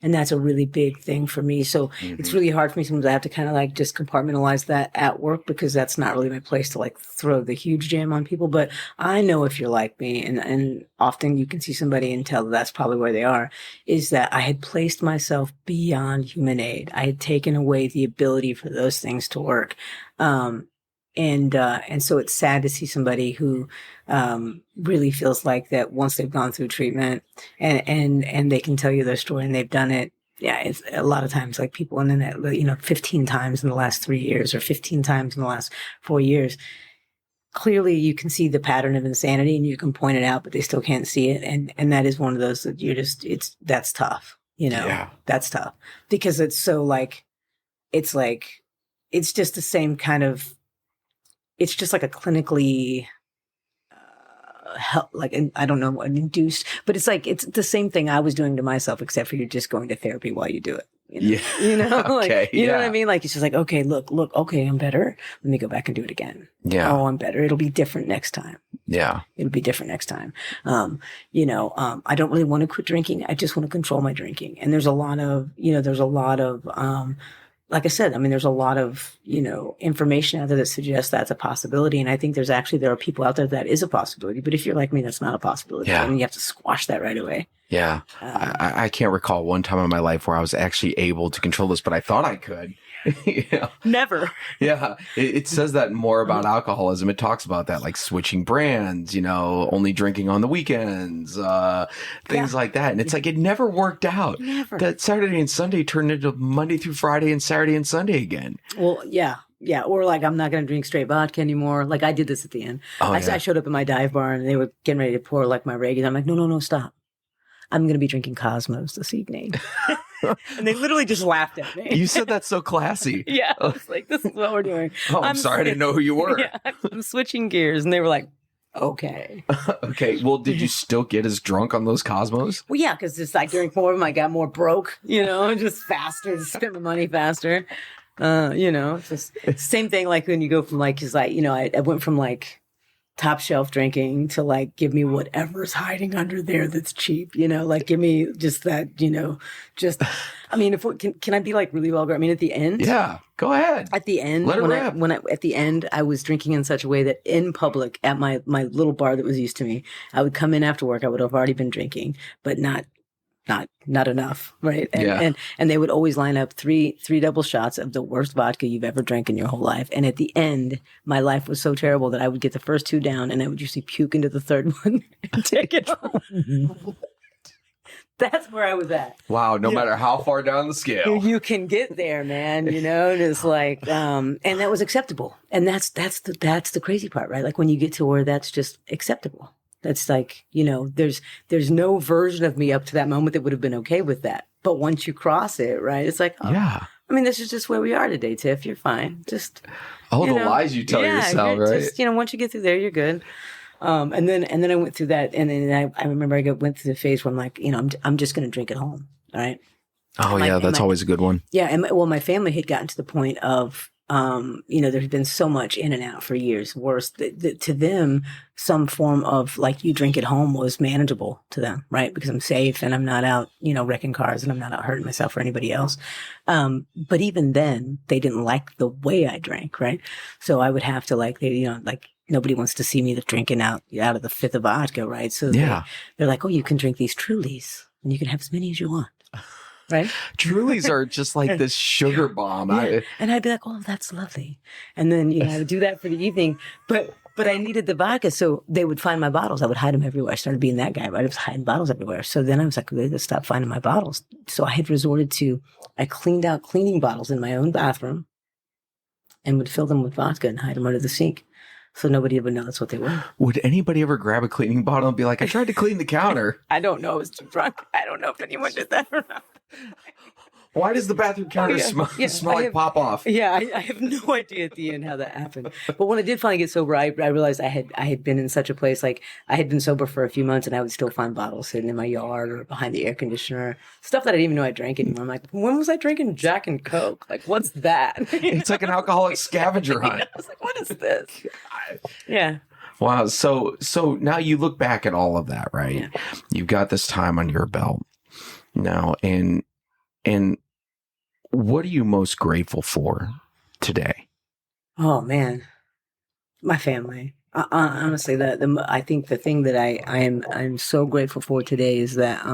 And that's a really big thing for me. So it's really hard for me sometimes. I have to kind of like just compartmentalize that at work because that's not really my place to like throw the huge jam on people. But I know if you're like me, and often you can see somebody and tell that's probably where they are, is that I had placed myself beyond human aid. I had taken away the ability for those things to work. And so it's sad to see somebody who, really feels like that once they've gone through treatment and they can tell you their story and they've done it. Yeah. It's a lot of times like people in that, 15 times in the last 3 years or 15 times in the last 4 years. Clearly you can see the pattern of insanity and you can point it out, but they still can't see it. And that is one of those that that's tough, that's tough because it's so like, it's just the same kind of, it's just like a clinically, I don't know, induced, but it's like, it's the same thing I was doing to myself, except for you're just going to therapy while you do it. Yeah. Okay. You know what I mean? Like, it's just like, okay, look, okay, I'm better. Let me go back and do it again. Yeah. Oh, I'm better. It'll be different next time. Yeah. It'll be different next time. I don't really want to quit drinking. I just want to control my drinking. And there's a lot of, like I said, I mean, there's a lot of, information out there that suggests that's a possibility. And I think there are people out there that is a possibility. But if you're like me, that's not a possibility. Yeah. I mean, you have to squash that right away. Yeah. I can't recall one time in my life where I was actually able to control this, but I thought I could. Never. Yeah. It says that more about alcoholism. It talks about that, like switching brands, only drinking on the weekends, things like that. And it's like, it never worked out. Never. That Saturday and Sunday turned into Monday through Friday and Saturday and Sunday again. Well, yeah. Yeah. Or like, I'm not going to drink straight vodka anymore. Like I did this at the end. I showed up at my dive bar and they were getting ready to pour like my regular. I'm like, no, stop. I'm going to be drinking Cosmos this evening. And they literally just laughed at me. You said that so classy. Yeah. I was like, this is what we're doing. Oh, I'm sorry. I didn't know who you were. Yeah, I'm switching gears. And they were like, okay. Okay. Well, did you still get as drunk on those Cosmos? Well, yeah, because it's like during more of them, I got more broke, just faster, to spend my money faster. It's just same thing like when you go from like, cause I went from like top shelf drinking to like, give me whatever's hiding under there that's cheap, like give me just that, I mean, can I be like really vulgar? I mean, at the end. Yeah, go ahead. At the end, at the end, I was drinking in such a way that in public at my little bar that was used to me, I would come in after work. I would have already been drinking, but not enough, right? And they would always line up three double shots of the worst vodka you've ever drank in your whole life. And at the end, my life was so terrible that I would get the first two down and I would usually puke into the third one and take it home. That's where I was at. Wow. No matter how far down the scale. You can get there, man, and it's like, and that was acceptable. And that's the crazy part, right? Like when you get to where that's just acceptable. That's like, there's no version of me up to that moment that would have been okay with that. But once you cross it, right, it's like, yeah. I mean, this is just where we are today, Tiff. You're fine. Just all the lies you tell yourself, right? Just, once you get through there, you're good. And then I went through that, and then I remember I went through the phase where I'm like, I'm just going to drink at home, all right? Oh yeah, that's always a good one. Yeah, and my family had gotten to the point of, there's been so much in and out for years. Worse, to them, some form of like you drink at home was manageable to them, right? Because I'm safe and I'm not out, wrecking cars and I'm not out hurting myself or anybody else. But even then, they didn't like the way I drank, right? So I would have to like nobody wants to see me drinking out of the fifth of vodka, right? So they're like, oh, you can drink these Trulies and you can have as many as you want. Right? Trulies are just like this sugar bomb. Yeah. And I'd be like, oh, that's lovely. And then, I would do that for the evening. But I needed the vodka. So they would find my bottles. I would hide them everywhere. I started being that guy, right? I was hiding bottles everywhere. So then I was like, okay, let's stop finding my bottles. So I had resorted to, I cleaned out cleaning bottles in my own bathroom and would fill them with vodka and hide them under the sink. So nobody would know that's what they were. Would anybody ever grab a cleaning bottle and be like, I tried to clean the counter? I don't know. I was too drunk. I don't know if anyone did that or not. Why does the bathroom counter smell like pop off? Yeah, I have no idea at the end how that happened. But when I did finally get sober, I realized I had been in such a place, like I had been sober for a few months and I would still find bottles sitting in my yard or behind the air conditioner, stuff that I didn't even know I drank anymore. I'm like, when was I drinking Jack and Coke? Like, what's that? It's like an alcoholic scavenger hunt. I was like, what is this? Yeah. Wow. So now you look back at all of that, right? Yeah. You've got this time on your belt now, and what are you most grateful for today? Oh man, my family. Honestly, I think the thing that I'm so grateful for today is that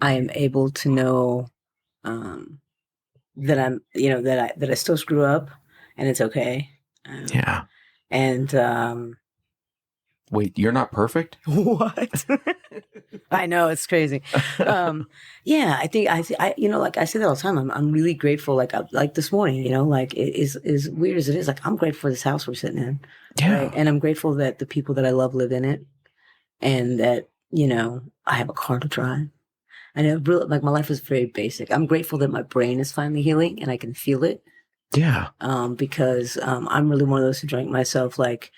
I am able to know that I'm that I still screw up and it's okay. Yeah. And wait, you're not perfect? What? I know, it's crazy. Yeah, I think I like I say that all the time. I'm really grateful. Like this morning, like it is as weird as it is. Like I'm grateful for this house we're sitting in. Yeah, right? And I'm grateful that the people that I love live in it, and that I have a car to drive. I know, really, like my life is very basic. I'm grateful that my brain is finally healing and I can feel it. Yeah. Because I'm really one of those who drank myself like,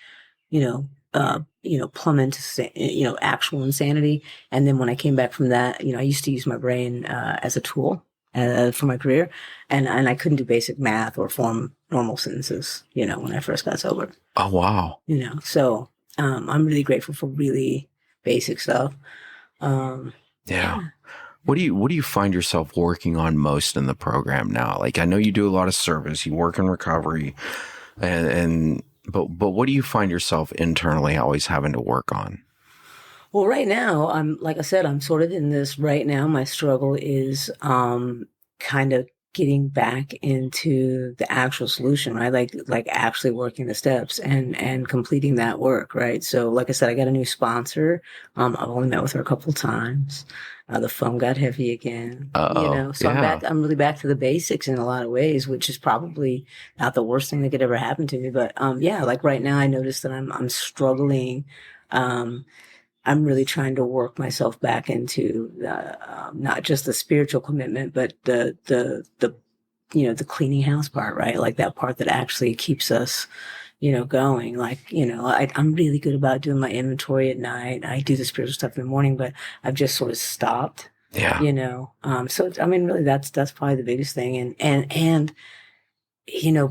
plumb into, actual insanity. And then when I came back from that, I used to use my brain as a tool for my career. And I couldn't do basic math or form normal sentences, when I first got sober. Oh, wow. So I'm really grateful for really basic stuff. Yeah. What do you find yourself working on most in the program now? Like, I know you do a lot of service, you work in recovery, but what do you find yourself internally always having to work on? Well, right now, like I said, I'm sort of in this right now. My struggle is kind of getting back into the actual solution, right? Like actually working the steps and completing that work, right? So like I said, I got a new sponsor. I've only met with her a couple of times. The phone got heavy again, so yeah. I'm really back to the basics in a lot of ways, which is probably not the worst thing that could ever happen to me. But, like right now I noticed that I'm struggling. I'm really trying to work myself back into not just the spiritual commitment, but the cleaning house part, right? Like that part that actually keeps us, going. Like, I'm really good about doing my inventory at night. I do the spiritual stuff in the morning, but I've just sort of stopped. Yeah. So I mean, really, that's probably the biggest thing. And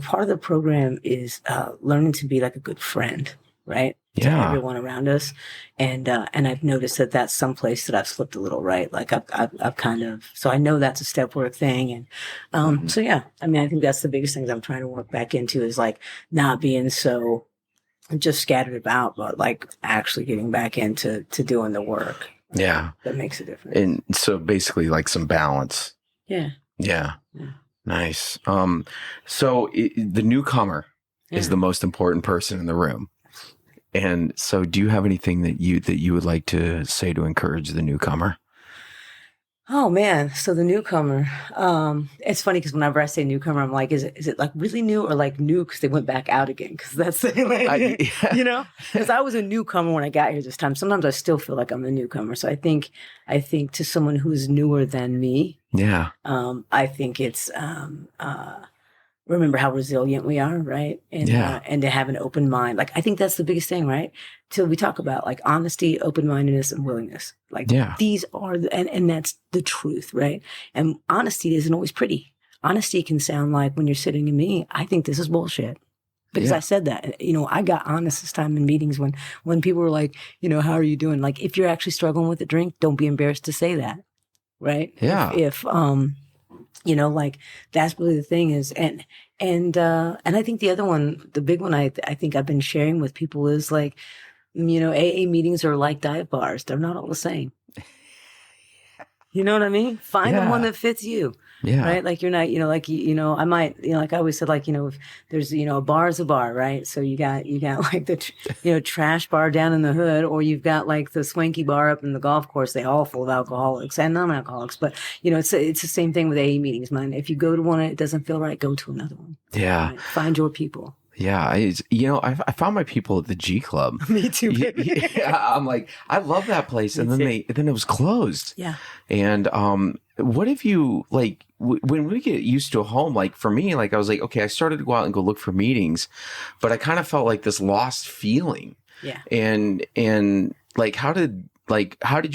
part of the program is learning to be like a good friend, right? Yeah. To everyone around us. And I've noticed that that's someplace that I've slipped a little, right? Like I've kind of, so I know that's a step work thing. And, so yeah, I mean, I think that's the biggest things I'm trying to work back into is like not being so just scattered about, but like actually getting back into doing the work. Yeah. That makes a difference. And so basically like some balance. Yeah. Yeah. Nice. So the newcomer is the most important person in the room. And so do you have anything that you would like to say to encourage the newcomer? Oh man, so the newcomer. It's funny because whenever I say newcomer, I'm like, is it like really new or like new because they went back out again? Because that's like, Yeah. you know, because I was a newcomer when I got here this time. Sometimes I still feel like I'm a newcomer. So I think to someone who is newer than me, Yeah. I think it's remember how resilient we are, right? Yeah. And to have an open mind. Like I think that's the biggest thing, right? Till we talk about like honesty, open-mindedness, and willingness. Like Yeah. these are and that's the truth, right? And honesty isn't always pretty. Honesty can sound like when you're sitting in me, I think this is bullshit. Because Yeah. I said that. I got honest this time in meetings when people were like, how are you doing? Like if you're actually struggling with a drink, don't be embarrassed to say that. Right? Yeah. If like that's really the thing is and I think the other one, the big one I think I've been sharing with people is like, AA meetings are like dive bars. They're not all the same. You know what I mean? Find the one Yeah. that fits you. Yeah. Right? Like you're not, like, I might, like I always said, like, if there's, a bar is a bar, right? So you got like the, trash bar down in the hood, or you've got like the swanky bar up in the golf course. They all full of alcoholics and non-alcoholics. But, it's the same thing with AA meetings, man. If you go to one and it doesn't feel right, go to another one. Yeah. Right? Find your people. Yeah. I found my people at the G Club. Me too, baby. Yeah. I'm like, I love that place. And then then it was closed. Yeah. And, what if you like when we get used to a home, like for me, like I was like, okay, I started to go out and go look for meetings, but I kind of felt like this lost feeling. Yeah. And like, how did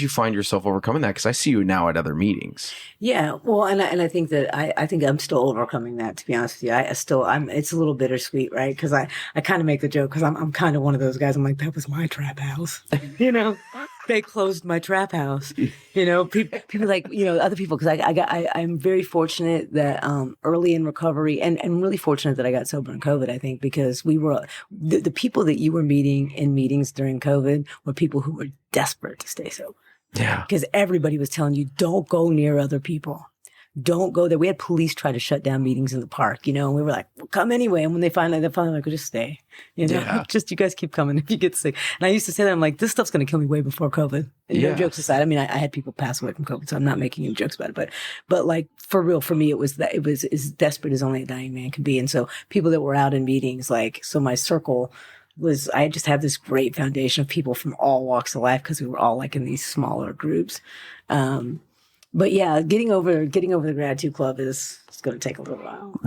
you find yourself overcoming that? Because I see you now at other meetings. Yeah, well, and I think that I think I'm still overcoming that. To be honest with you, I'm. It's a little bittersweet, right? Because I kind of make the joke because I'm kind of one of those guys. I'm like, that was my trap house, They closed my trap house, People like other people because I'm very fortunate that early in recovery and really fortunate that I got sober in COVID. I think because we were the people that you were meeting in meetings during COVID were people who were desperate to stay sober. Yeah. Because everybody was telling you, don't go near other people. Don't go there. We had police try to shut down meetings in the park, and we were like, well, come anyway. And when they're finally like, well, just stay, just you guys keep coming if you get sick. And I used to say that, I'm like, this stuff's going to kill me way before COVID. And no jokes aside. I mean, I had people pass away from COVID, so I'm not making any jokes about it. But like for real, for me, it was as desperate as only a dying man can be. And so people that were out in meetings, like, so my circle I just have this great foundation of people from all walks of life because we were all like in these smaller groups. But yeah, getting over the gratitude club it's going to take a little while.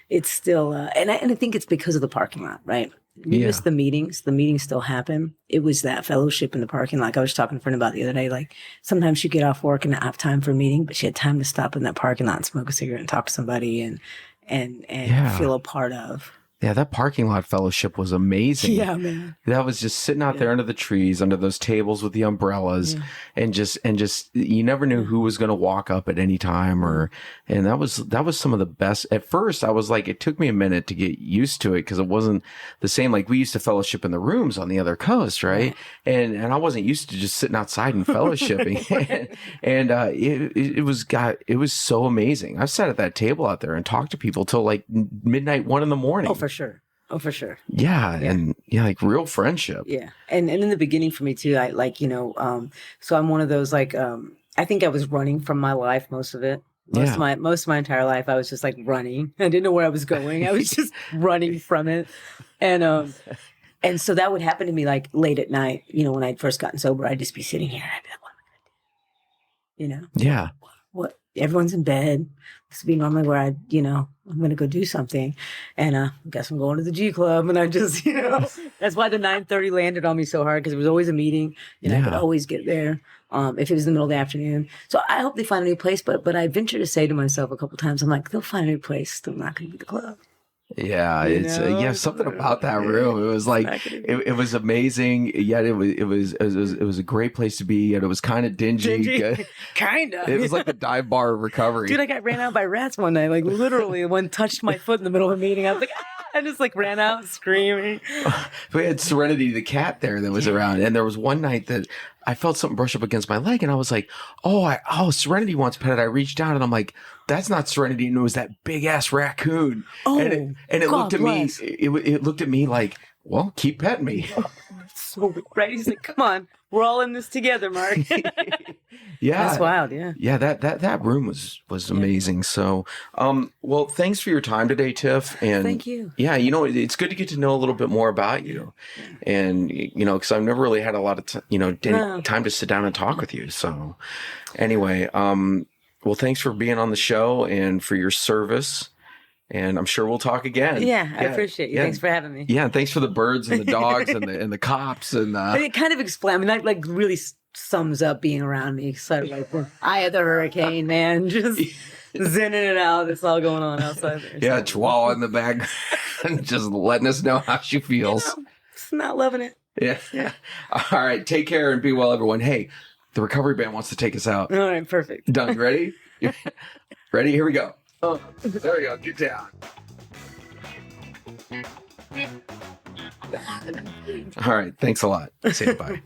It's still, and I think it's because of the parking lot, right? You miss the meetings still happen. It was that fellowship in the parking lot. Like I was talking to a friend about the other day, like sometimes she get off work and not have time for a meeting, but she had time to stop in that parking lot and smoke a cigarette and talk to somebody and feel a part of. Yeah, that parking lot fellowship was amazing. Yeah, man. That was just sitting out there under the trees, under those tables with the umbrellas, and just you never knew who was going to walk up at any time, and that was some of the best. At first, I was like, it took me a minute to get used to it because it wasn't the same. Like we used to fellowship in the rooms on the other coast, right? And I wasn't used to just sitting outside and fellowshipping, and it was so amazing. I sat at that table out there and talked to people till like midnight, 1 a.m. Oh, for sure. Yeah. And like real friendship. Yeah. And in the beginning for me too, I like, so I'm one of those, like, I think I was running from my life, most of it. Most of my entire life, I was just like running. I didn't know where I was going. I was just running from it. And so that would happen to me like late at night, when I'd first gotten sober, I'd just be sitting here and I'd be like, what am I going to do? Yeah. What? Everyone's in bed. This would be normally where I'm going to go do something. And I guess I'm going to the G Club. And I just, that's why the 9:30 landed on me so hard because there was always a meeting and I could always get there if it was in the middle of the afternoon. So I hope they find a new place. But I venture to say to myself a couple of times, I'm like, they'll find a new place. Still not going to be the club. Yeah, it's something about that room. It was like it was amazing. Yet it was a great place to be. Yet it was kind of dingy. Kind of. It was like the dive bar of recovery. Dude, I got ran out by rats one night. Like literally, one touched my foot in the middle of a meeting. I was like, I just like ran out screaming. We had Serenity the cat there that was around, and there was one night that I felt something brush up against my leg, and I was like, "Oh, Serenity wants petted." I reached down, and I'm like, "That's not Serenity," and it was that big ass raccoon. Oh, and it looked at me. It looked at me like Well, keep petting me. So right? He's like, come on, we're all in this together, Mark. Yeah. That's wild. Yeah. Yeah, that room was amazing. So, well, thanks for your time today, Tiff. And Thank you. Yeah, it's good to get to know a little bit more about you, and because I've never really had a lot of time to sit down and talk with you. So, anyway, well, thanks for being on the show and for your service. And I'm sure we'll talk again. Yeah, I appreciate you. Yeah. Thanks for having me. Yeah, and thanks for the birds and the dogs and the cops and. But it kind of explains. I mean, that like really sums up being around me. So like the eye of the hurricane, man, just zenning it out. It's all going on outside there. Yeah, Chihuahua in the back, just letting us know how she feels. Just not loving it. Yeah. All right, take care and be well, everyone. Hey, the recovery band wants to take us out. All right, perfect. Done. Ready? Ready? Here we go. Oh, there we go. Get down. All right. Thanks a lot. Say bye.